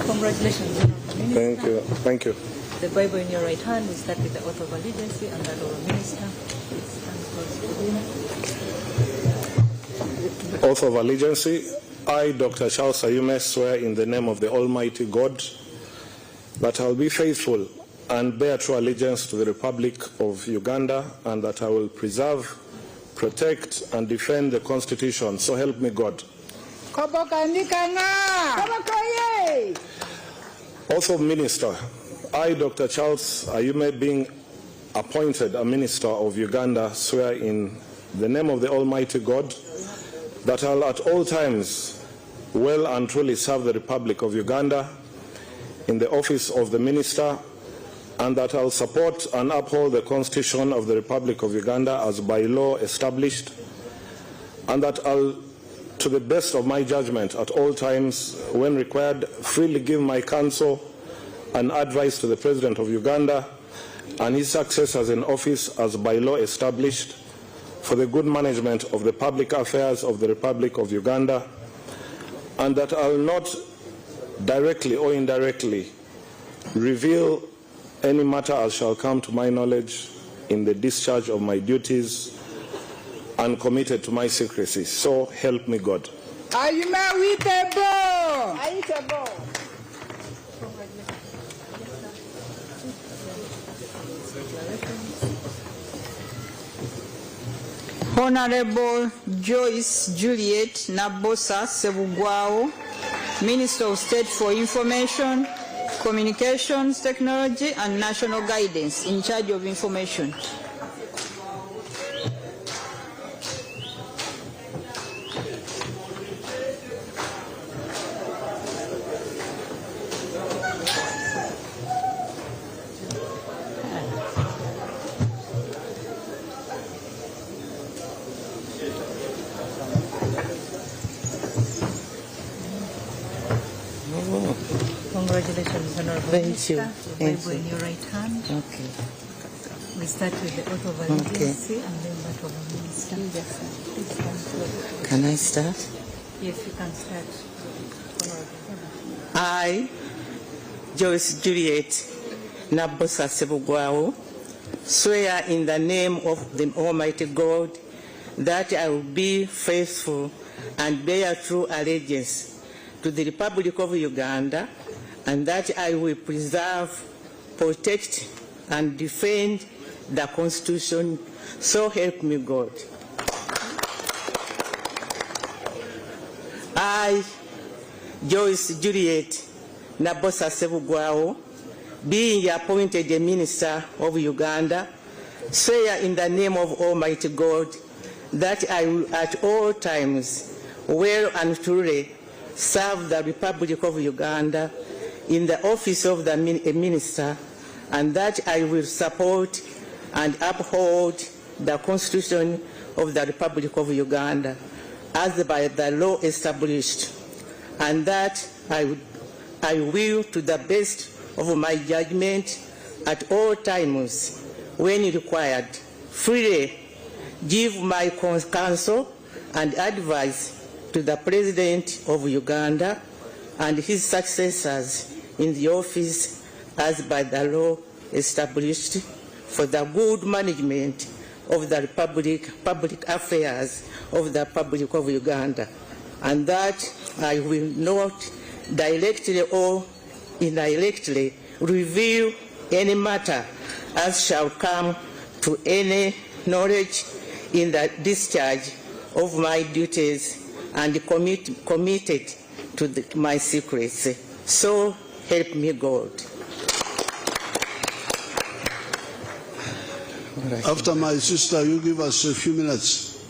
Congratulations. Thank you. Thank you. The Bible in your right hand. We start with the oath of allegiance and that of the minister. Oath of allegiance. I, Dr. Charles Ayume, swear in the name of the Almighty God that I will be faithful and bear true allegiance to the Republic of Uganda, and that I will preserve, protect, and defend the Constitution. So help me God. Oath of Minister. I, Dr. Charles Ayume, being appointed a Minister of Uganda, swear in the name of the Almighty God that I will at all times well and truly serve the Republic of Uganda in the office of the Minister, and that I will support and uphold the Constitution of the Republic of Uganda as by law established, and that I will, to the best of my judgment at all times, when required, freely give my counsel and advice to the President of Uganda and his successors in office as by law established for the good management of the public affairs of the Republic of Uganda, and that I will not directly or indirectly reveal any matter as shall come to my knowledge in the discharge of my duties and committed to my secrecy. So help me God. Honorable Joyce Juliet Nabosa Sebugwao, Minister of State for Information, Communications Technology and National Guidance, in charge of information. Congratulations, Honorable Thank Minister. you. The Thank Bible you. in your right hand. Okay. We start with the oath of allegiance and then that of the minister. Please stand forward. Can I start? Yes, you can start. I, Joyce Juliet Nabosa Sebugwao, swear in the name of the Almighty God that I will be faithful and bear true allegiance to the Republic of Uganda, and that I will preserve, protect, and defend the Constitution, so help me God. I, Joyce Juliet Nabosa Sebugwao, being appointed a Minister of Uganda, swear in the name of Almighty God that I will at all times well and truly serve the Republic of Uganda in the office of the Minister, and that I will support and uphold the Constitution of the Republic of Uganda as by the law established, and that I will, to the best of my judgment at all times, when required, freely give my counsel and advice to the President of Uganda and his successors in the office as by the law established for the good management of the public affairs of the Republic of Uganda, and that I will not directly or indirectly reveal any matter as shall come to any knowledge in the discharge of my duties and committed to my secrets. So help me God. After my sister, you give us a few minutes.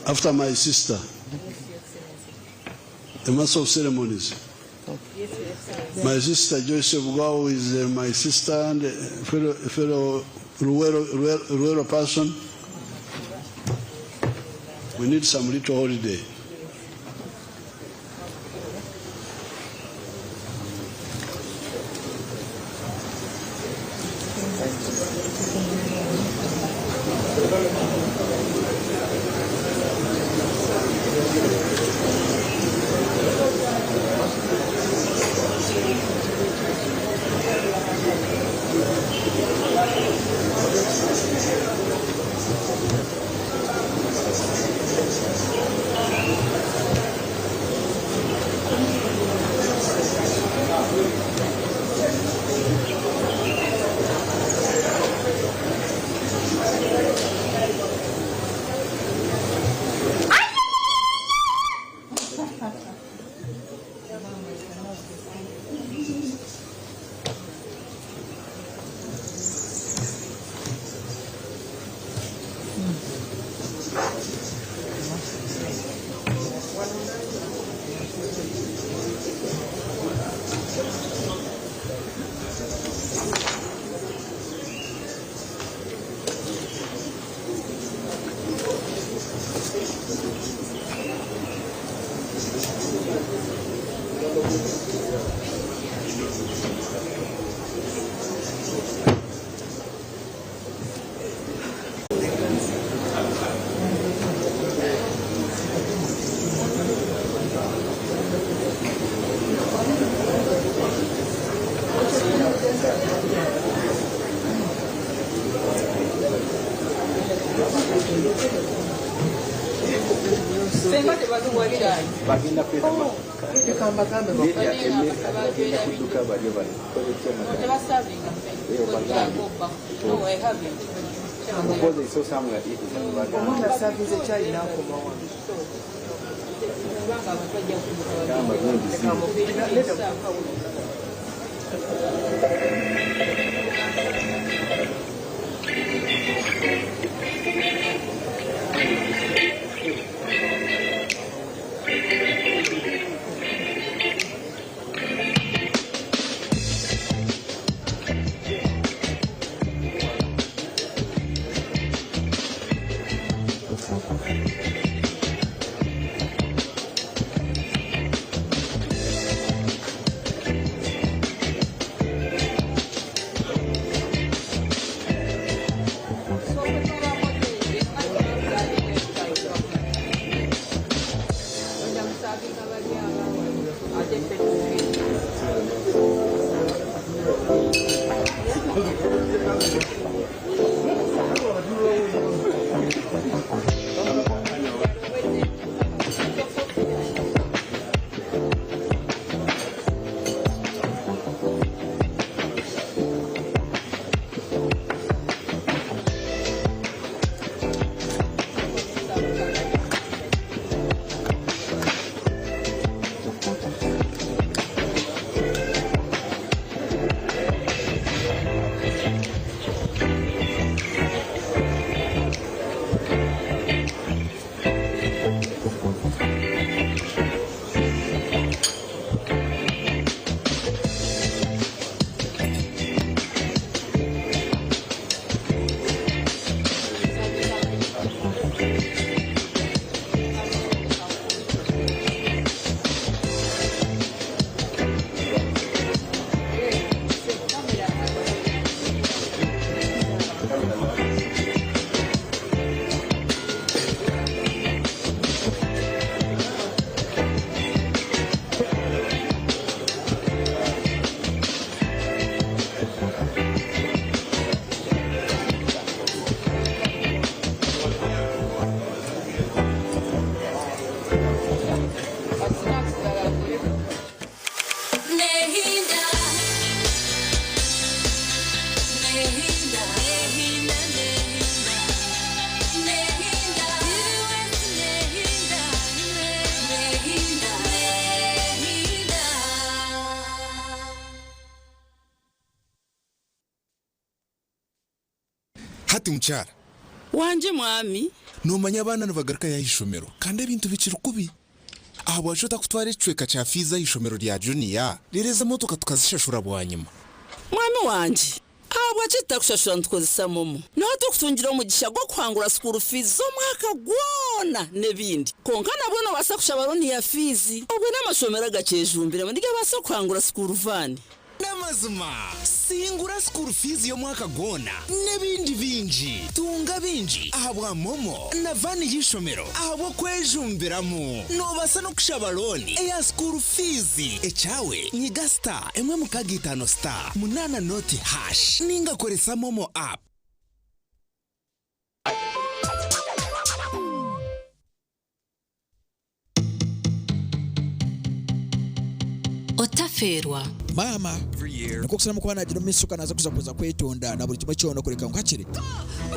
After my sister, the Master of Ceremonies. My sister Joyce Bugao is my sister and a fellow Ruero person. We need some little holiday. Hati mchara wanje mwami numanya abana nubagaruka ya ishomero kandi ibintu bikiri kubi aho bashota kutwara icweka cha fiza ishomero rya junior rireza motoka tukazishashura bwanyuma mwami wanje abo acita kushashura ntkozisa momo no tukutungira umugisha gwo kwangura school fees zo mwaka gwona nebindi konka nabona basakusha baroni ya fizi obwe n'amashomero agacejumbira muri basa kwangura school van namazuma singura school fees yo mwaka gona nebindi binji tunga binji ahabwa momo na vani yishomero ahabo kwejumbiramo no basa no kushabaloni ya school fees echawe nyiga star emwe mukagitano star munana noti hash ninga koresa momo app. Otaferwa mama niko kusema kwa nagira misuka naza kuza kwetonda na buri kimwe cyono kureka nkakire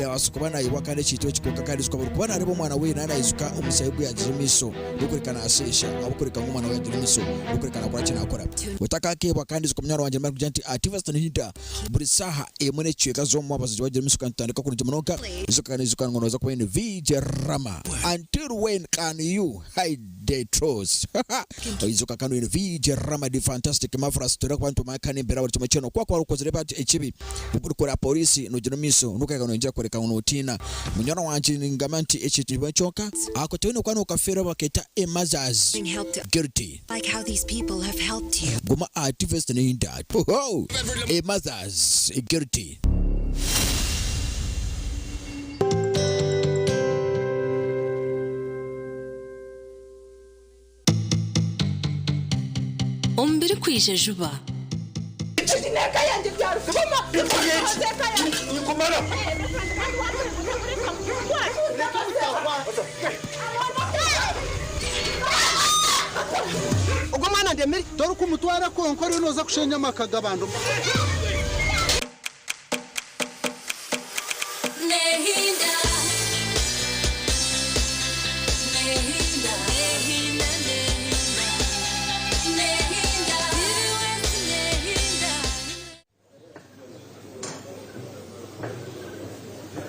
ya wasukubana yiwakane chito chikoka kandi sukaba kubana arebo mwana we nana izuka umusayigu yagira miso gukurikana asesha abukurika nk'umwana we yagira miso gukurikana kwa kina akora utaka kebwa kandi sukumnyaro wanje mari kujanti activist nihita buri saha emone chweka zo mu abazi wagira misuka ntandika kuri jimonoka izuka ngono za kwene VJ Rama until when can you hide the truth izuka kanu in VJ Rama the fantastic mafras tora kwantu makane mbera buri kimwe kwa rukoze rebati echibi ukora polisi no jino miso nukeka no njya koreka unotina munyana wanje ningamanti echibi choka akotene kwano ukafera baketa emazas guilty like how these people have helped you goma activist in that oh emazas guilty ombiri kwije juba Ugo mwana ndemeri dore ko mutwara konkore noza kushenya makagabando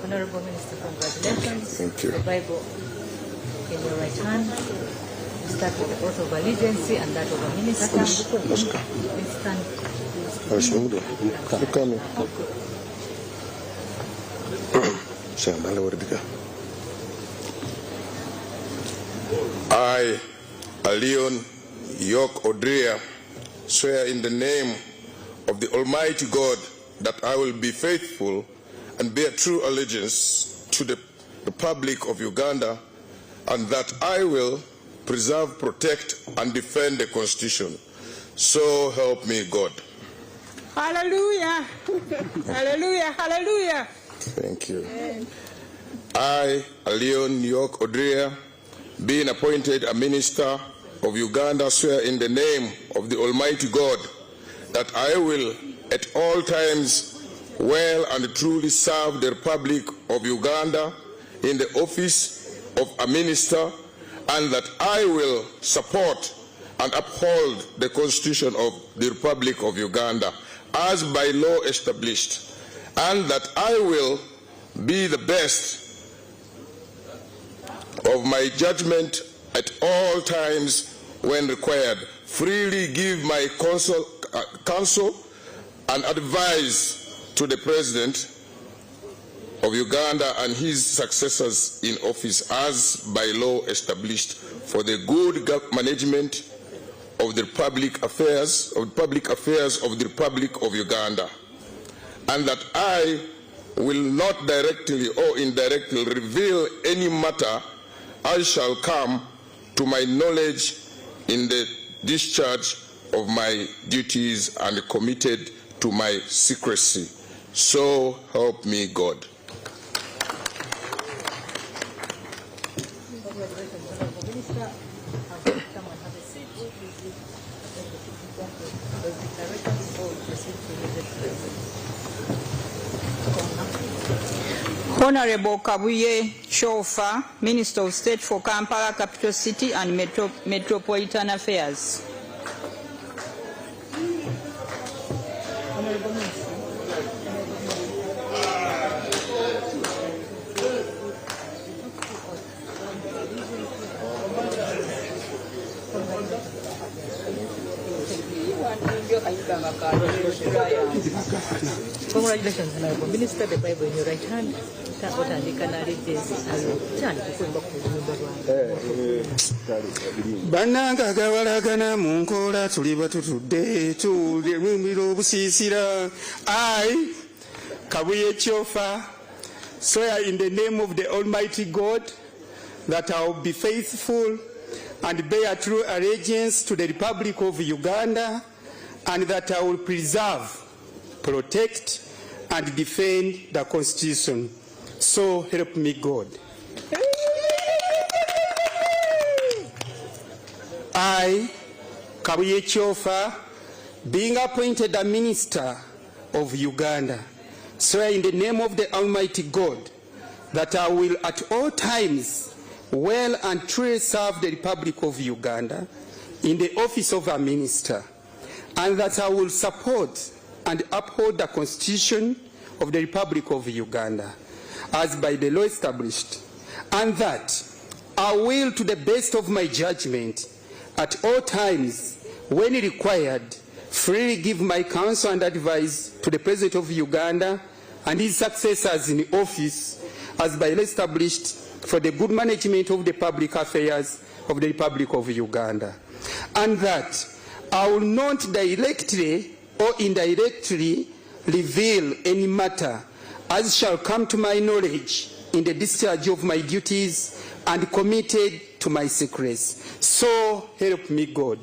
Honorable Minister, congratulations. Thank you. The Bible in your right hand. You start with the oath of allegiance and that of a minister. Please stand. I, Leon York Odrea, swear in the name of the Almighty God that I will be faithful and bear true allegiance to the Republic of Uganda, and that I will preserve, protect, and defend the Constitution. So help me God. Hallelujah. Hallelujah. Hallelujah. Thank you. I, Leon York Odrea, being appointed a minister of Uganda, swear in the name of the Almighty God that I will at all times well and truly serve the Republic of Uganda in the office of a minister, and that I will support and uphold the Constitution of the Republic of Uganda as by law established, and that I will be the best of my judgment at all times when required, freely give my counsel and advice to the President of Uganda and his successors in office as by law established for the good management of the public affairs of the Republic of Uganda, and that I will not directly or indirectly reveal any matter as shall come to my knowledge in the discharge of my duties and committed to my secrecy. So help me God. Honorable Kabuye Chofa, Minister of State for Kampala, Capital City and Metropolitan Affairs. Congratulations, Honorable Minister. The Bible in your right hand. Bannanga agawalagana mu nkola tuli batutudde tuwulira obusiisira. I, Kabuye Chofa, swear in the name of the Almighty God that I will be faithful and bear true allegiance to the Republic of Uganda, and that I will preserve, protect, and defend the Constitution. So help me God. I, Kabuye Chofa, being appointed a minister of Uganda, swear in the name of the Almighty God that I will at all times well and truly serve the Republic of Uganda in the office of a minister, and that I will support and uphold the Constitution of the Republic of Uganda as by the law established, and that I will, to the best of my judgment, at all times, when required, freely give my counsel and advice to the President of Uganda and his successors in office as by law established for the good management of the public affairs of the Republic of Uganda, and that I will not directly or indirectly reveal any matter as shall come to my knowledge in the discharge of my duties and committed to my secrets. So help me God.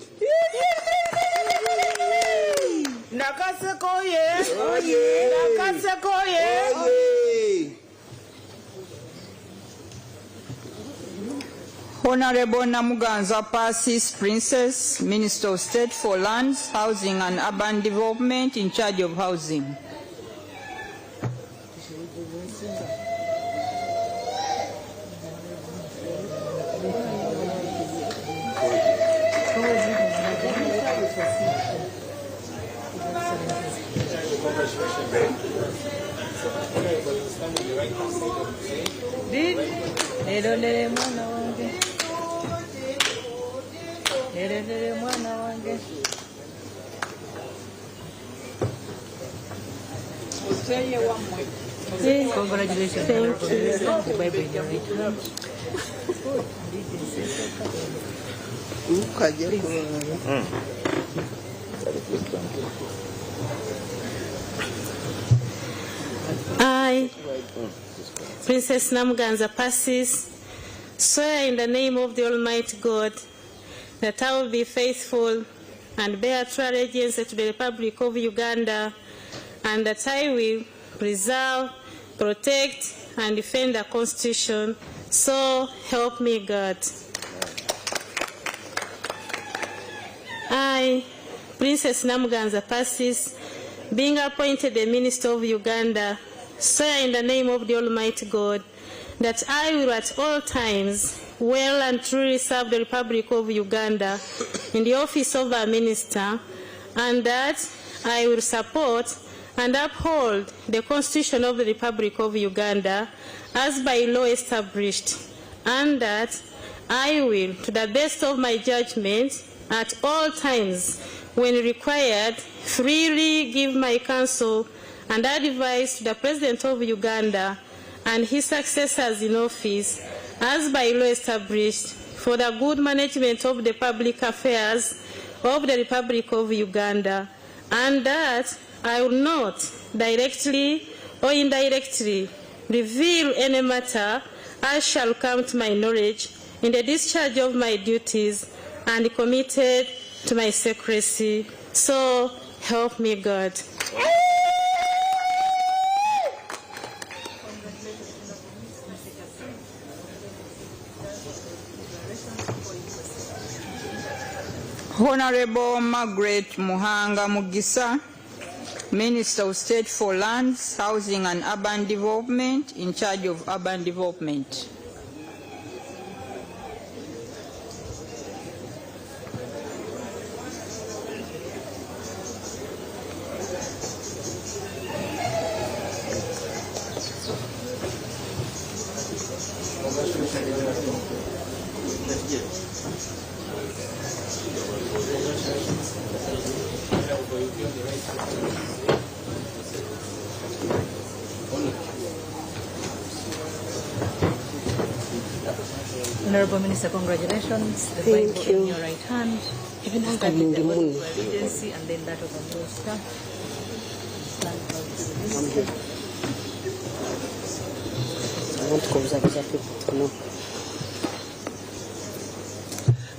Honorable Namuganza Persis Princess, Minister of State for Lands, Housing and Urban Development, in charge of housing. Congratulations. Thank you. The Bible in your right hand. I, Princess Namuganza Persis, swear in the name of the Almighty God that I will be faithful and bear true allegiance to the Republic of Uganda, and that I will preserve, protect, and defend the Constitution. So help me God. I, Princess Namuganza Persis, being appointed the Minister of Uganda, swear in the name of the Almighty God that I will at all times well and truly serve the Republic of Uganda in the office of a minister, and that I will support and uphold the Constitution of the Republic of Uganda as by law established, and that I will, to the best of my judgment, at all times, when required, freely give my counsel and advice to the President of Uganda and his successors in office, as by law established, for the good management of the public affairs of the Republic of Uganda, and that I will not directly or indirectly reveal any matter as shall come to my knowledge in the discharge of my duties and committed to my secrecy. So help me God. Honorable Margaret Muhanga Mugisa, Minister of State for Lands, Housing and Urban Development, in charge of urban development. Honorable Minister, congratulations. The Bible in your right hand. Even after the agency and then that of the minister. I want to observe other people to know.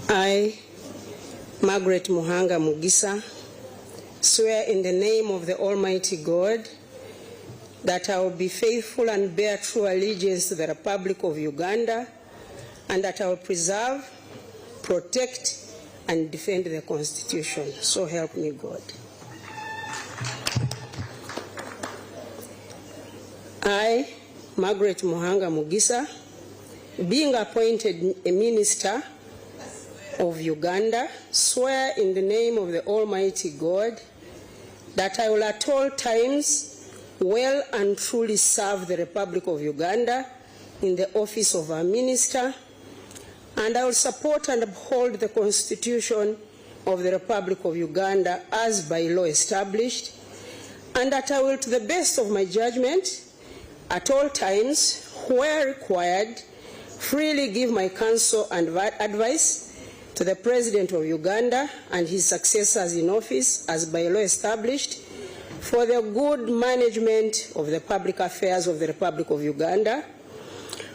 I, Margaret Muhanga Mugisa, swear in the name of the Almighty God that I will be faithful and bear true allegiance to the Republic of Uganda, and that I will preserve, protect, and defend the Constitution. So help me God. I, Margaret Muhanga Mugisa, being appointed a minister of Uganda, swear in the name of the Almighty God that I will at all times well and truly serve the Republic of Uganda in the office of a minister, and I will support and uphold the Constitution of the Republic of Uganda as by law established, and that I will, to the best of my judgment, at all times, where required, freely give my counsel and advice to the President of Uganda and his successors in office as by law established for the good management of the public affairs of the Republic of Uganda,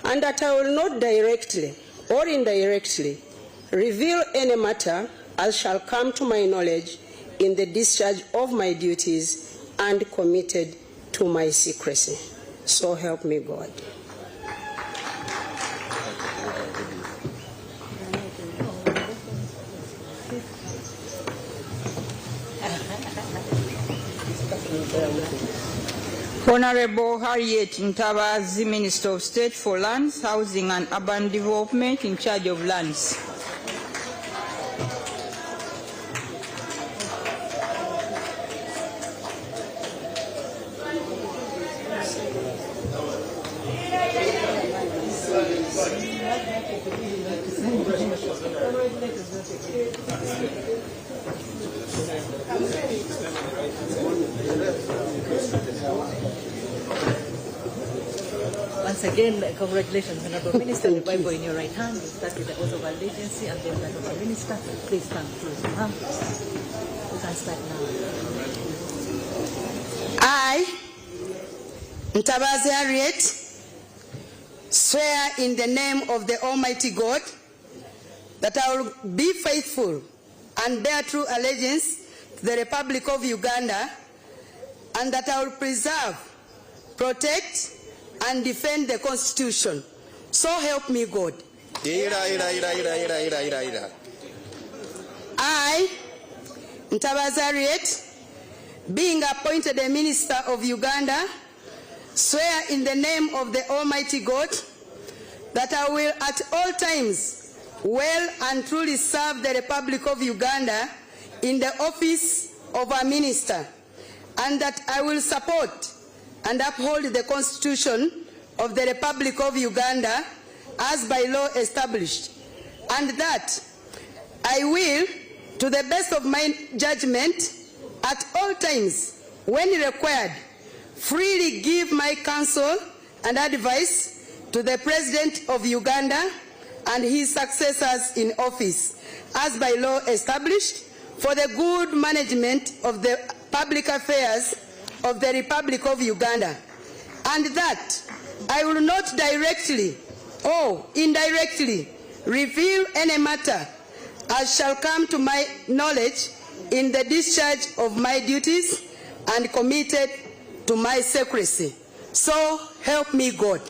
and that I will not directly or indirectly reveal any matter as shall come to my knowledge in the discharge of my duties and committed to my secrecy. So help me God. Honorable Harriet Ntabazi, Minister of State for Lands, Housing and Urban Development, in charge of lands. Once again, congratulations, Honorable Minister. The Bible in your right hand. You start with the oath of allegiance and then that of the minister. Please stand close. You can start now. I, Ntabazi Harriet, swear in the name of the Almighty God that I will be faithful and bear true allegiance to the Republic of Uganda, and that I will preserve, protect, and defend the Constitution. So help me God. I, Ntabazi Harriet, being appointed a minister of Uganda, swear in the name of the Almighty God that I will at all times well and truly serve the Republic of Uganda in the office of a minister, and that I will support and uphold the Constitution of the Republic of Uganda as by law established, and that I will, to the best of my judgment, at all times, when required, freely give my counsel and advice to the President of Uganda and his successors in office, as by law established, for the good management of the public affairs of the Republic of Uganda, and that I will not directly or indirectly reveal any matter as shall come to my knowledge in the discharge of my duties and committed to my secrecy. So help me God.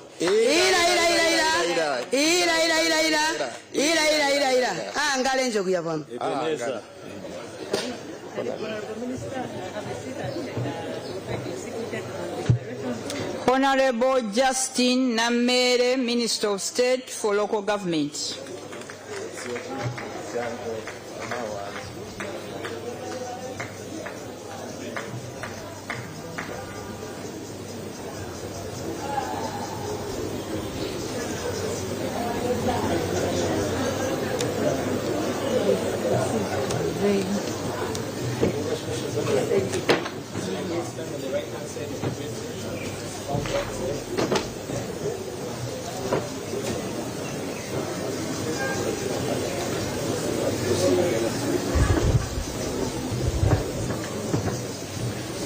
Honorable Justin Namere, Minister of State for Local Government.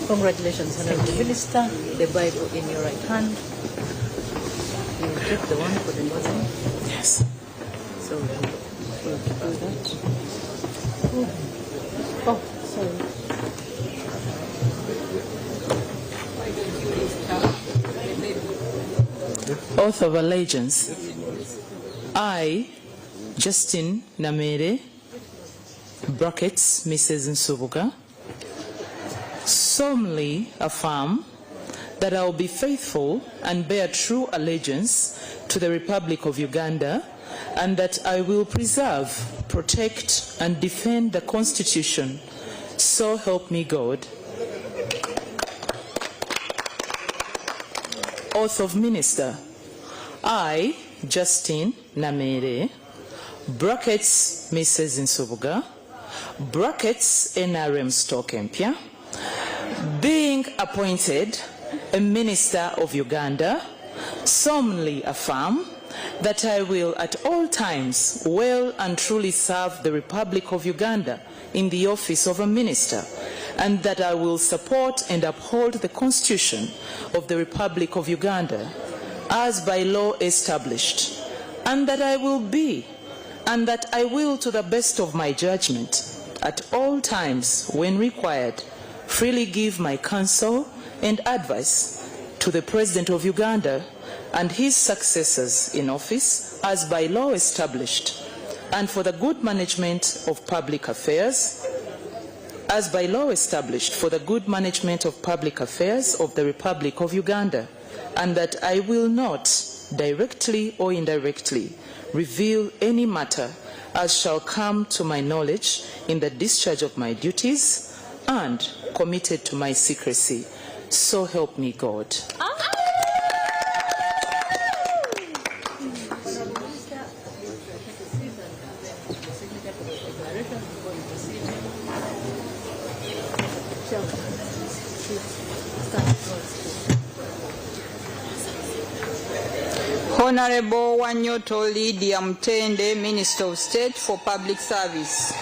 Congratulations, Honorable Minister. The Bible in your right hand. You will take the one for the Muslim. Yes. So we'll do that. Oh, sorry. Oath of allegiance. I, Justin Namere, brackets Mrs. Nsubuga, solemnly affirm that I will be faithful and bear true allegiance to the Republic of Uganda, and that I will preserve, protect, and defend the Constitution. So help me God. Oath of Minister. I, Justin Namere, brackets Mrs. Nsubuga, brackets NRM Stokempia, being appointed a Minister of Uganda, solemnly affirm that I will at all times well and truly serve the Republic of Uganda in the office of a Minister, and that I will support and uphold the Constitution of the Republic of Uganda as by law established, and that I will be, and that I will, to the best of my judgment, at all times when required, freely give my counsel and advice to the President of Uganda and his successors in office as by law established, and for the good management of public affairs, as by law established for the good management of public affairs of the Republic of Uganda, and that I will not directly or indirectly reveal any matter as shall come to my knowledge in the discharge of my duties and committed to my secrecy. So help me God. Honorable Wanyoto Lydia Mutende, Minister of State for Public Service.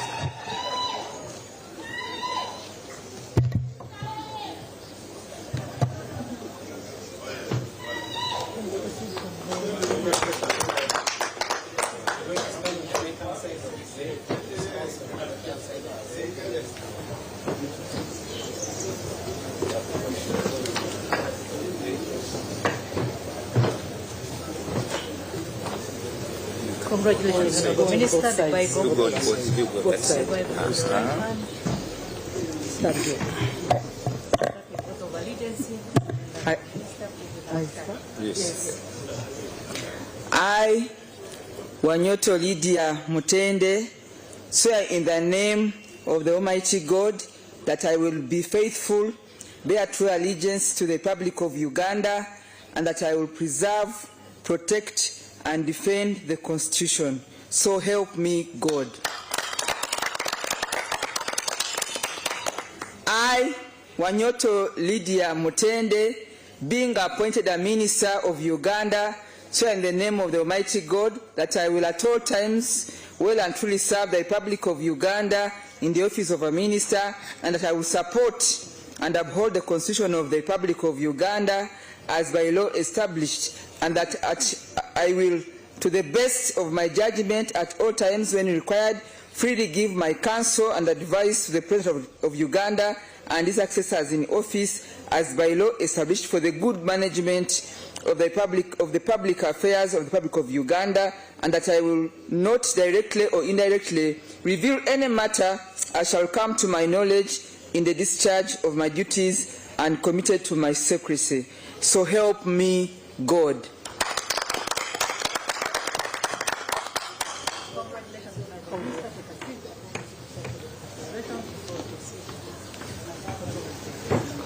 Congratulations, Honorable Minister. The Bible. Both sides. Yes. I, Wanyoto Lydia Mutende, swear in the name of the Almighty God that I will be faithful, bear true allegiance to the Republic of Uganda, and that I will preserve, protect, and defend the Constitution. So help me God. I, Wanyoto Lydia Mutende, being appointed a minister of Uganda, swear in the name of the Almighty God that I will at all times well and truly serve the Republic of Uganda in the office of a minister, and that I will support and uphold the Constitution of the Republic of Uganda as by law established, and that I will, to the best of my judgment at all times when required, freely give my counsel and advice to the President of Uganda and his successors in office as by law established for the good management of the public affairs of the Republic of Uganda, and that I will not directly or indirectly reveal any matter as shall come to my knowledge in the discharge of my duties and committed to my secrecy. So help me God.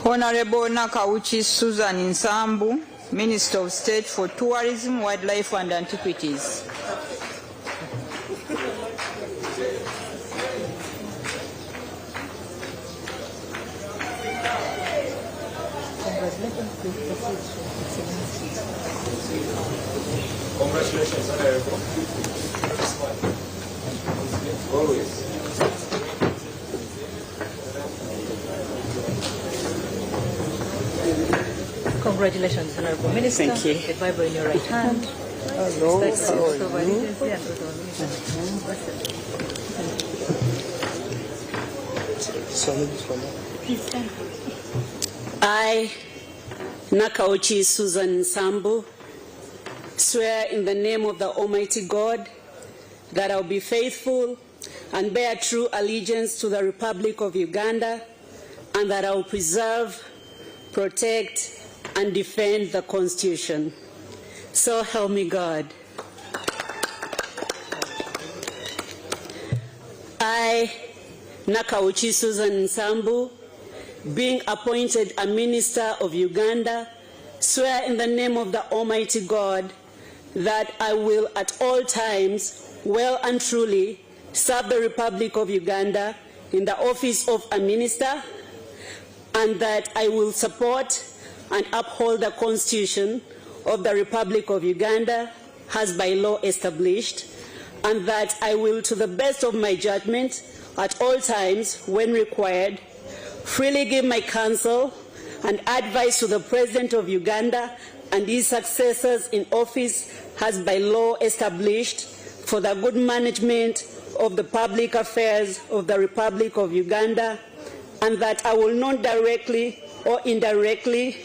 Honorable Nakauchi Susan Nsambu, Minister of State for Tourism, Wildlife and Antiquities. Congratulations, Honorable. Always. Congratulations, Honorable Minister. Thank you. The Bible in your right hand. Hello. I, Nakauchi Susan Nsambu, swear in the name of the Almighty God that I will be faithful and bear true allegiance to the Republic of Uganda, and that I will preserve, protect, and defend the Constitution. So help me God. I, Nakauchi Susan Nsambu, being appointed a minister of Uganda, swear in the name of the Almighty God that I will at all times well and truly serve the Republic of Uganda in the office of a minister, and that I will support and uphold the Constitution of the Republic of Uganda as by law established, and that I will, to the best of my judgment, at all times when required, freely give my counsel and advice to the President of Uganda and his successors in office as by law established for the good management of the public affairs of the Republic of Uganda, and that I will not directly or indirectly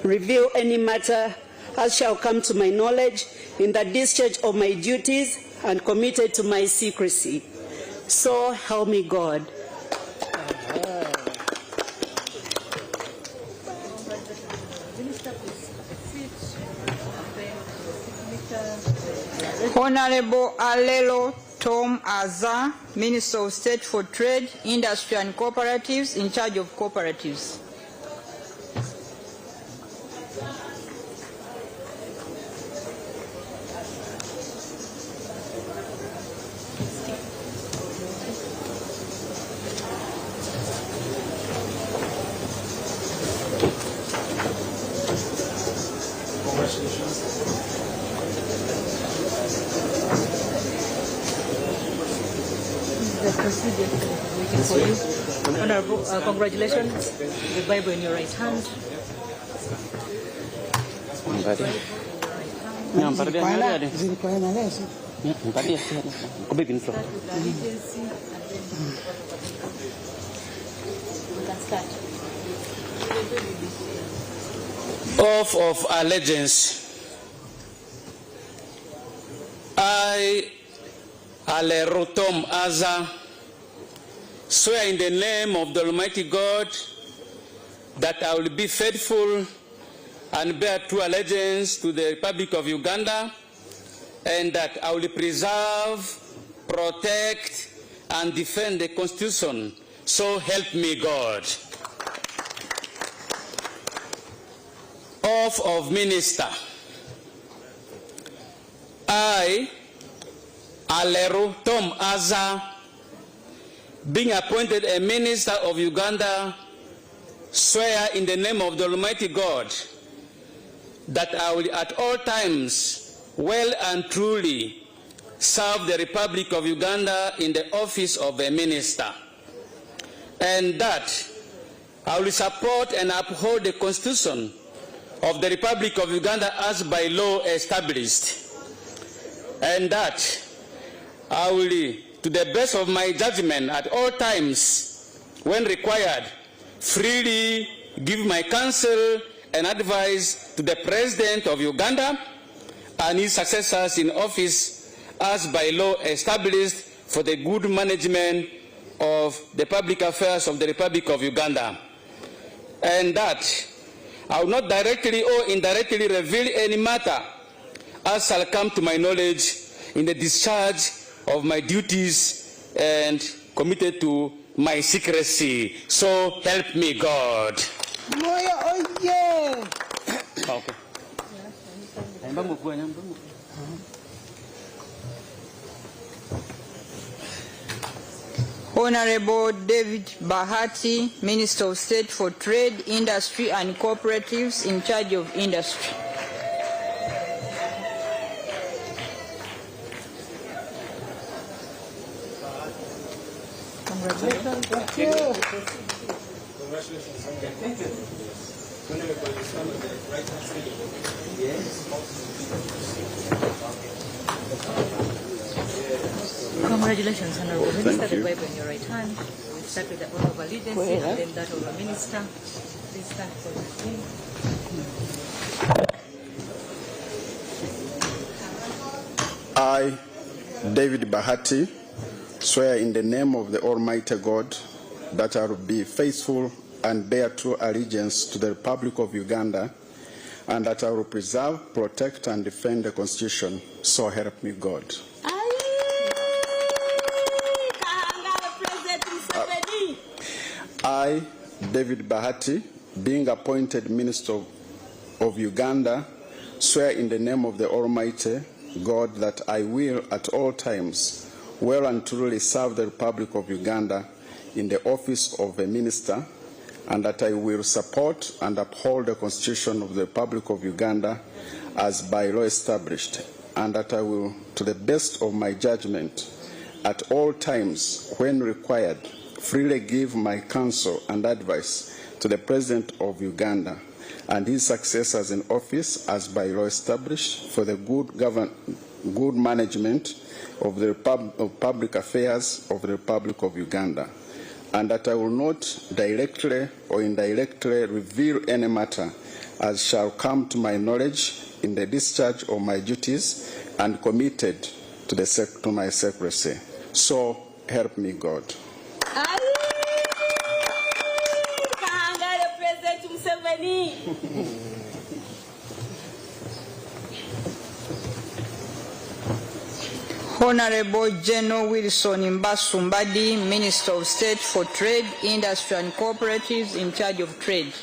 reveal any matter as shall come to my knowledge in the discharge of my duties and committed to my secrecy. So help me God. Honorable Alelo Tom Aza, Minister of State for Trade, Industry and Cooperatives, in charge of cooperatives. The procedure waiting for you. Honorable, congratulations. The Bible in your right hand. Oath of allegiance. I, Alerutom Aza, swear in the name of the Almighty God that I will be faithful and bear true allegiance to the Republic of Uganda, and that I will preserve, protect, and defend the Constitution. So help me God. Oath of Minister. I, Aleru Tom Aza, being appointed a minister of Uganda, swear in the name of the Almighty God that I will at all times well and truly serve the Republic of Uganda in the office of a minister, and that I will support and uphold the Constitution of the Republic of Uganda as by law established, and that I will, to the best of my judgment at all times, when required, freely give my counsel and advice to the President of Uganda and his successors in office as by law established for the good management of the public affairs of the Republic of Uganda, and that I will not directly or indirectly reveal any matter as shall come to my knowledge in the discharge of my duties and committed to my secrecy. So help me God. Okay. Honorable David Bahati, Minister of State for Trade, Industry and Cooperatives in charge of industry. Congratulations. Thank you. Congratulations. Thank you. Congratulations, Honorable Minister. The Bible in your right hand. We start with the oath of allegiance and then that of the minister. Please stand for the king. I, David Bahati, swear in the name of the Almighty God that I will be faithful and bear true allegiance to the Republic of Uganda, and that I will preserve, protect, and defend the Constitution. So help me God. I, David Bahati, being appointed Minister of Uganda, swear in the name of the Almighty God that I will at all times well and truly serve the Republic of Uganda in the office of a minister, and that I will support and uphold the Constitution of the Republic of Uganda as by law established, and that I will, to the best of my judgment, at all times when required, freely give my counsel and advice to the President of Uganda and his successors in office as by law established for the good management of the public affairs of the Republic of Uganda, and that I will not directly or indirectly reveal any matter as shall come to my knowledge in the discharge of my duties and committed to my secrecy. So help me God. Honorable General Wilson Mbasumbadi, Minister of State for Trade, Industry and Cooperatives in charge of trade.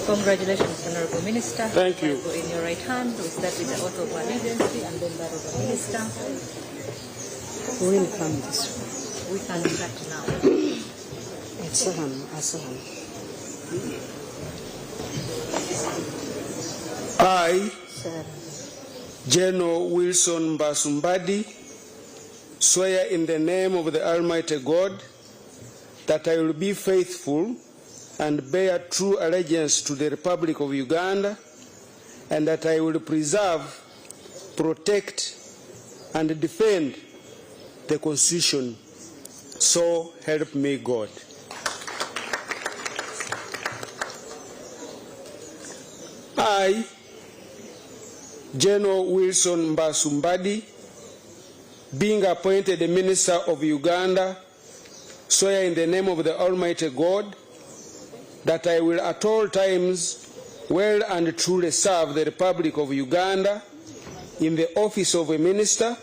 Congratulations, Honorable Minister. Thank you. In your right hand, we start with the oath of allegiance and then that of the minister. We'll come this way. We can start now. It's I, General Wilson Mbasumbadi, swear in the name of the Almighty God that I will be faithful and bear true allegiance to the Republic of Uganda, and that I will preserve, protect, and defend the Constitution. So help me God. I, General Wilson Mbasumbadi, being appointed the Minister of Uganda, swear in the name of the Almighty God that I will at all times well and truly serve the Republic of Uganda in the office of a minister,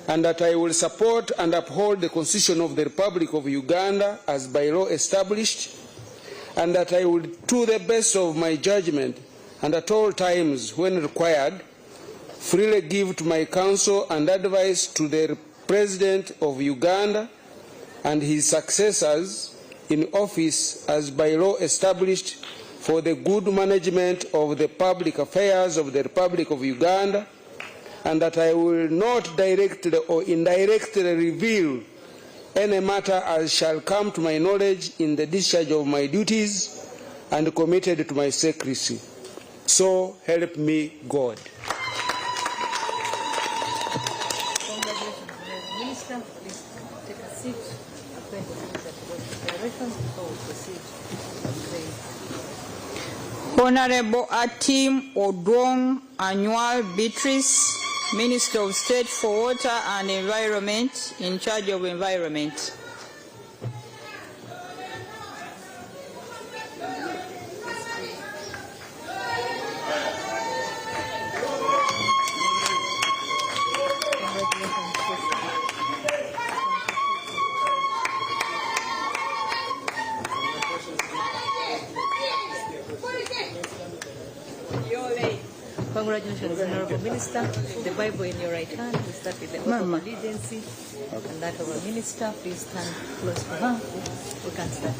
and that I will support and uphold the Constitution of the Republic of Uganda as by law established, and that I will, to the best of my judgment and at all times when required, freely give to my counsel and advice to the President of Uganda and his successors in office as by law established for the good management of the public affairs of the Republic of Uganda, and that I will not directly or indirectly reveal any matter as shall come to my knowledge in the discharge of my duties and committed to my secrecy. So help me God. Minister, please take a seat. Before we proceed. Honorable Atim Odwong Annual Beatrice, Minister of State for Water and Environment, in charge of environment. Congratulations, Honorable Minister. The Bible in your right hand. We start with the oath of allegiance and that of our minister. Please stand close to her. We can start.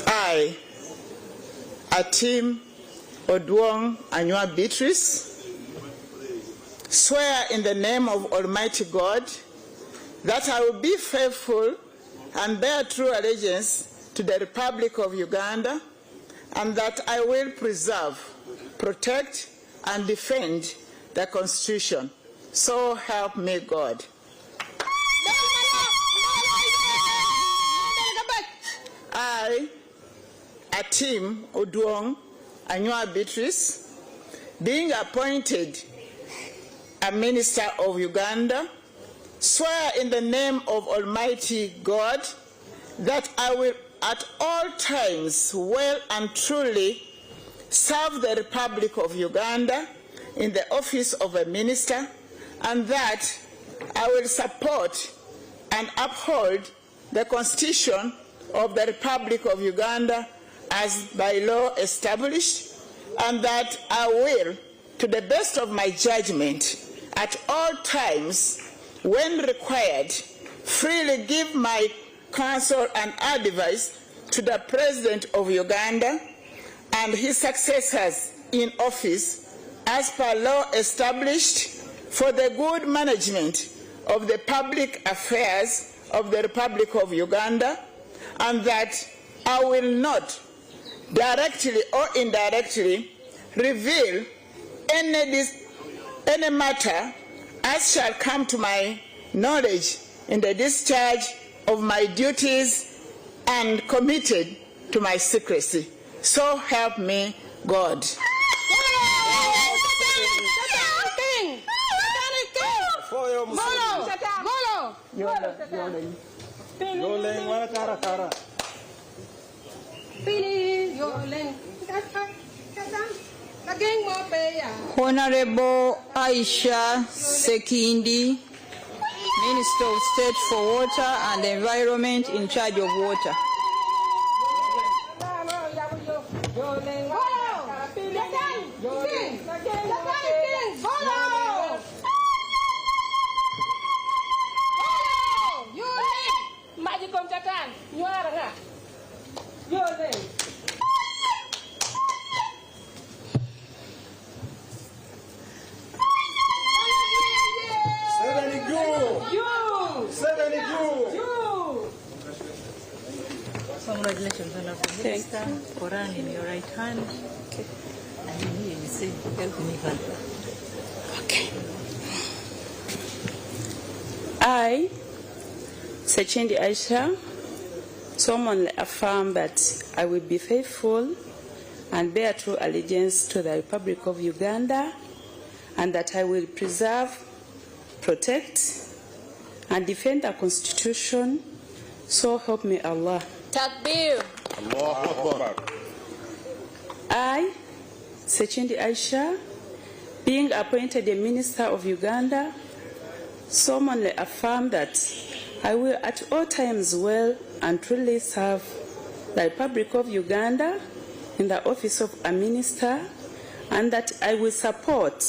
I, Atim Odwong Annual Beatrice, swear in the name of Almighty God that I will be faithful and bear true allegiance to the Republic of Uganda, and that I will preserve, protect, and defend the Constitution. So help me God. I, Atim Odwong Annual Beatrice, being appointed a minister of Uganda, swear in the name of Almighty God that I will at all times well and truly serve the Republic of Uganda in the office of a minister, and that I will support and uphold the Constitution of the Republic of Uganda as by law established, and that I will, to the best of my judgment, at all times, when required, freely give my counsel and advice to the President of Uganda and his successors in office as per law established for the good management of the public affairs of the Republic of Uganda, and that I will not directly or indirectly reveal any matter as shall come to my knowledge in the discharge of my duties and committed to my secrecy. So help me God. Honorable Aisha Sekindi, Minister of State for Water and Environment, in charge of water. Congratulations, Honorable Minister. Quran in your right hand. Okay. And here you say, help me God. Okay. I, Sekindi Aisha, solemnly affirm that I will be faithful and bear true allegiance to the Republic of Uganda, and that I will preserve, protect, and defend the Constitution, so help me Allah. Takbir. I, Secindi Aisha, being appointed a Minister of Uganda, solemnly affirm that I will at all times well and truly serve the Republic of Uganda in the office of a Minister, and that I will support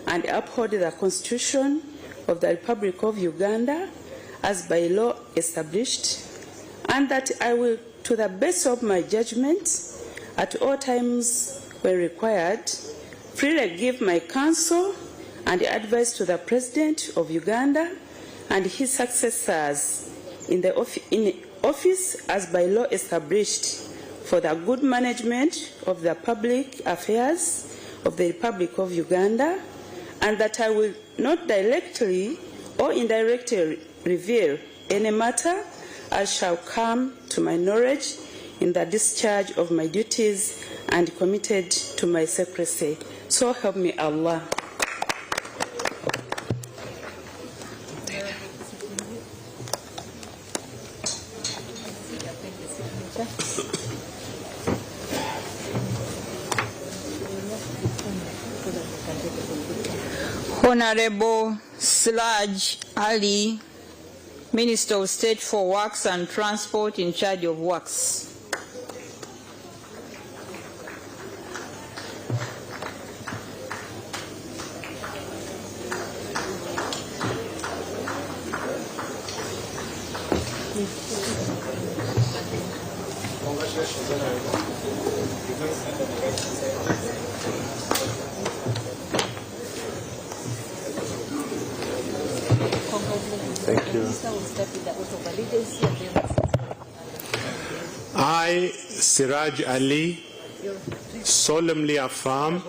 and uphold the Constitution of the Republic of Uganda as by law established, and that I will, to the best of my judgment, at all times when required, freely give my counsel and advice to the President of Uganda and his successors in office as by law established for the good management of the public affairs of the Republic of Uganda, and that I will not directly or indirectly reveal any matter as shall come to my knowledge in the discharge of my duties and committed to my secrecy. So help me Allah. Honorable Siraj Ali, Minister of State for Works and Transport in charge of Works. Thank you. I, Siraj Ali, solemnly affirm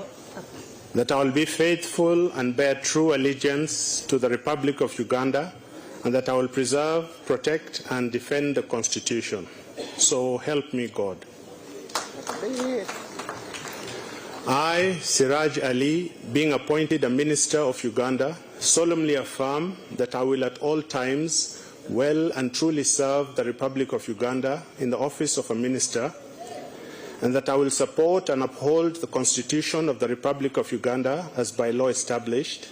that I will be faithful and bear true allegiance to the Republic of Uganda, and that I will preserve, protect, and defend the Constitution. So help me God. I, Siraj Ali, being appointed a Minister of Uganda, solemnly affirm that I will at all times well and truly serve the Republic of Uganda in the office of a Minister, and that I will support and uphold the Constitution of the Republic of Uganda as by law established,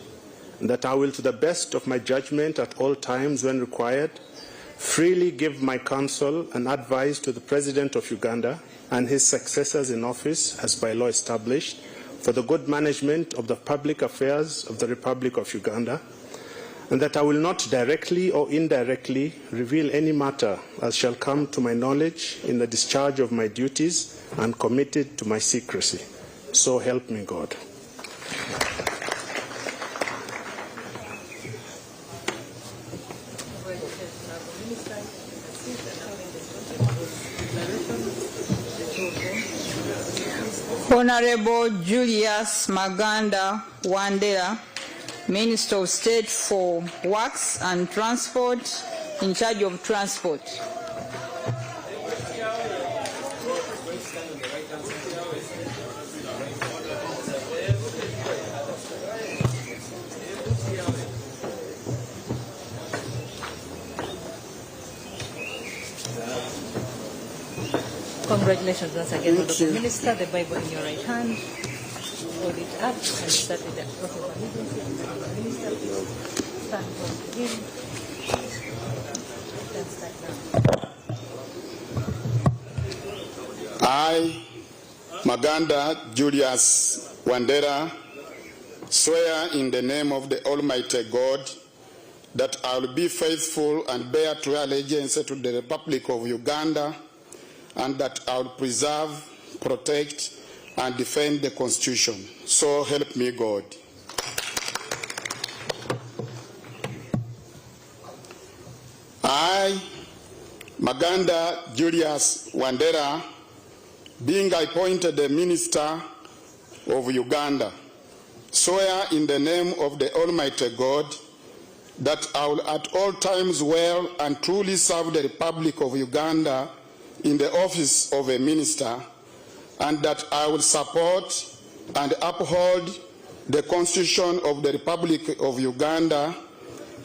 and that I will, to the best of my judgment at all times when required, freely give my counsel and advice to the President of Uganda and his successors in office as by law established for the good management of the public affairs of the Republic of Uganda, and that I will not directly or indirectly reveal any matter as shall come to my knowledge in the discharge of my duties and committed to my secrecy. So help me God. Honorable Julius Maganda Wandera, Minister of State for Works and Transport, in charge of transport. Congratulations once again, Honorable Minister. The Bible in your right hand. Hold it up and start with the oath of allegiance. Honorable Minister, please stand for the beginning. You can start now. I, Maganda Julius Wandera, swear in the name of the Almighty God that I will be faithful and bear true allegiance to the Republic of Uganda, and that I will preserve, protect, and defend the Constitution. So help me God. I, Maganda Julius Wandera, being appointed the Minister of Uganda, swear in the name of the Almighty God that I will at all times well and truly serve the Republic of Uganda in the office of a Minister, and that I will support and uphold the Constitution of the Republic of Uganda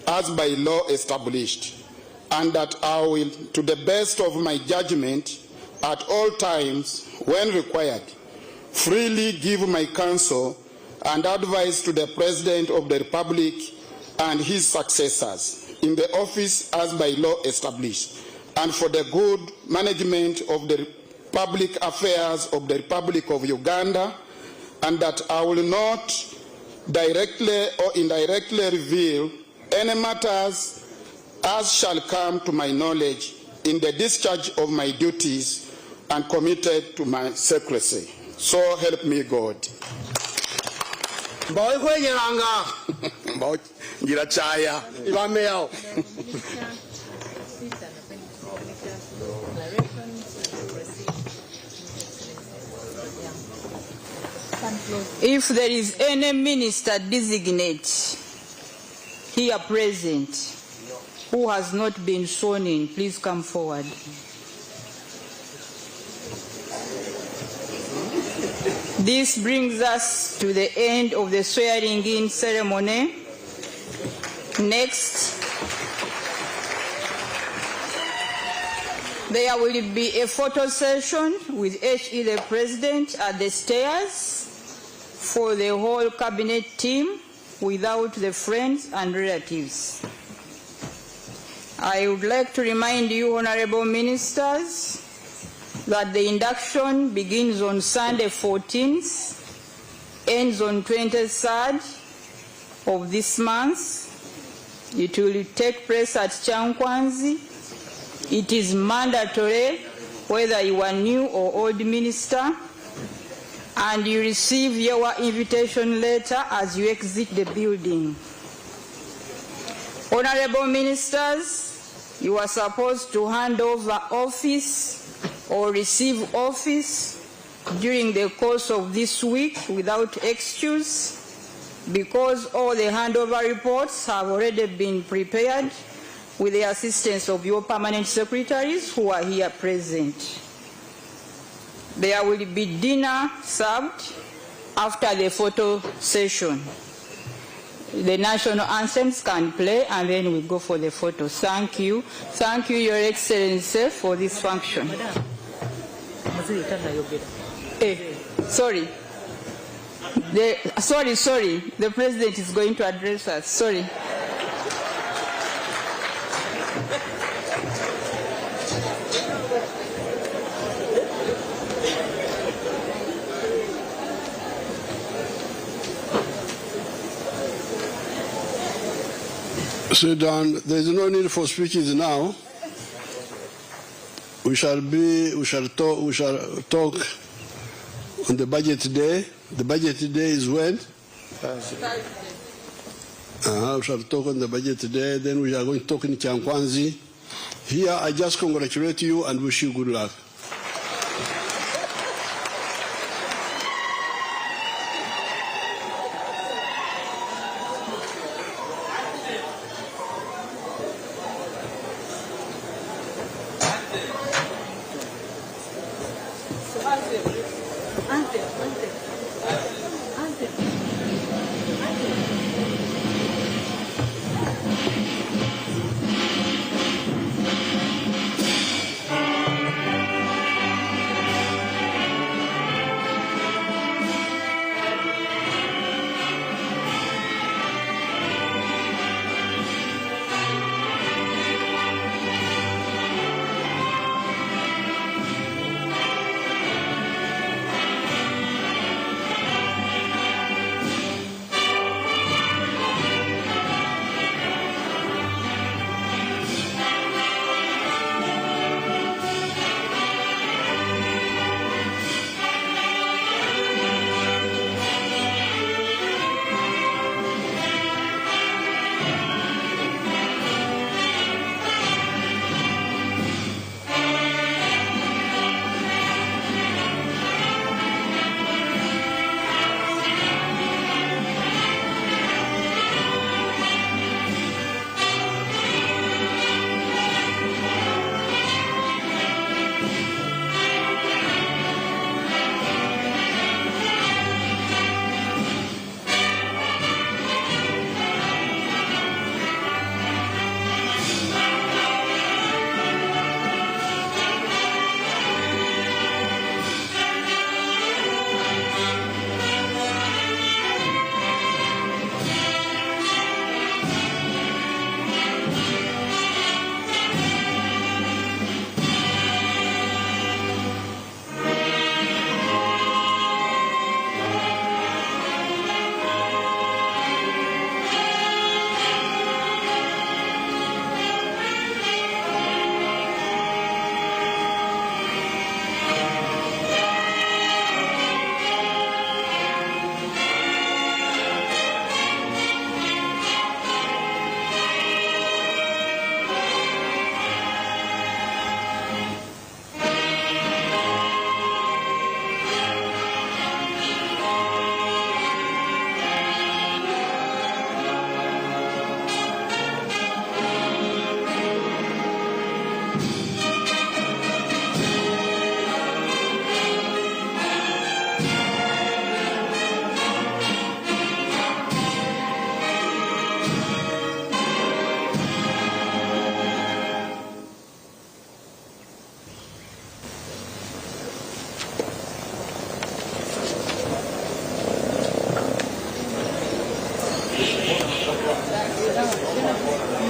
as by law established, and that I will, to the best of my judgment, at all times, when required, freely give my counsel and advice to the President of the Republic and his successors in the office as by law established, and for the good management of the public affairs of the Republic of Uganda, and that I will not directly or indirectly reveal any matters as shall come to my knowledge in the discharge of my duties and committed to my secrecy. So help me God. If there is any minister designate here present who has not been sworn in, please come forward. This brings us to the end of the swearing in ceremony. Next, there will be a photo session with HE the President at the stairs for the whole cabinet team without the friends and relatives. I would like to remind you, honorable ministers, that the induction begins on Sunday 14th, ends on 23rd of this month. It will take place at Chankwanzi. It is mandatory whether you are new or old minister, and you receive your invitation letter as you exit the building. Honorable ministers, you are supposed to hand over office or receive office during the course of this week without excuse, because all the handover reports have already been prepared with the assistance of your permanent secretaries who are here present. There will be dinner served after the photo session. The national anthems can play, and then we go for the photos. Thank you. Thank you, Your Excellency, for this function. Sorry. Sorry. The President is going to address us. Sorry. Sit down. There is no need for speeches now. We shall talk on the budget day. The budget day is when? We shall talk on the budget day. Then we are going to talk in Chankwanzi. Here, I just congratulate you and wish you good luck.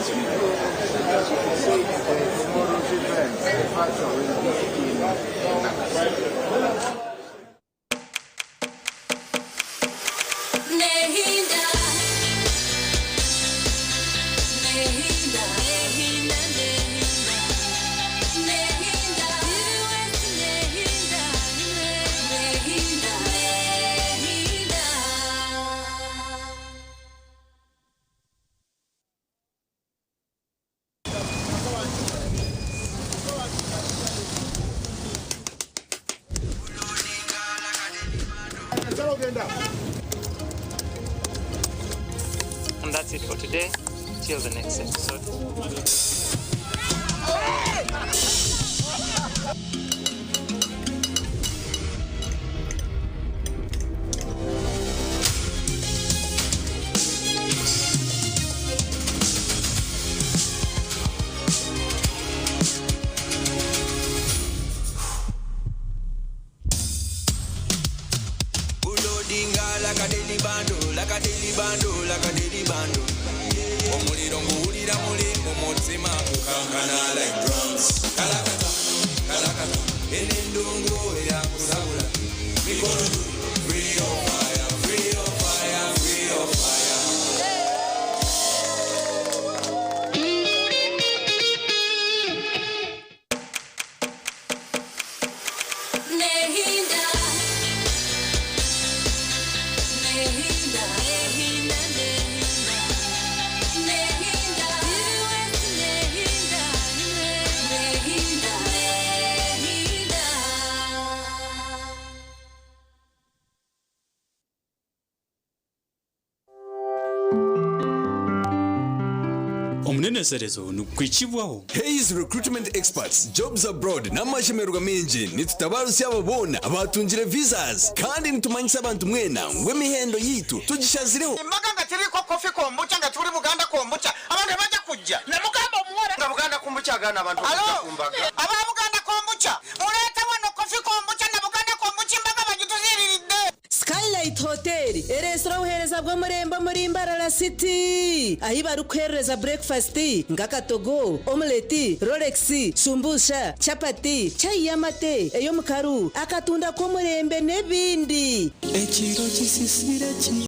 these people, as you can say, tomorrow's event, the factor will be in And that's it for today. Till the next episode. Hayes recruitment experts, jobs abroad n'amashemerwa menji nitutabarusi ababona abatungire visas kandi nitumanyisa abantu mwena ngw'emihendo yitu tugishazireho imbaga ngatiriko kofi kombucha ngaturi Buganda kombucha abantu baje kujja namugamba omuwara nga Buganda kombucha gana abantu kumbaga aba Buganda kombucha muleta wano kofi kombucha na Buganda kombucha imbaga bagituziriride Skylight Hotel eresora uhereza bwo murembo muri Mbarara City ahi barukwereza breakfast ngakatogo omelette Rolex sumbusha chapati chai yamate eyo mukaru akatunda ko murembe nebindi ekiro kisisire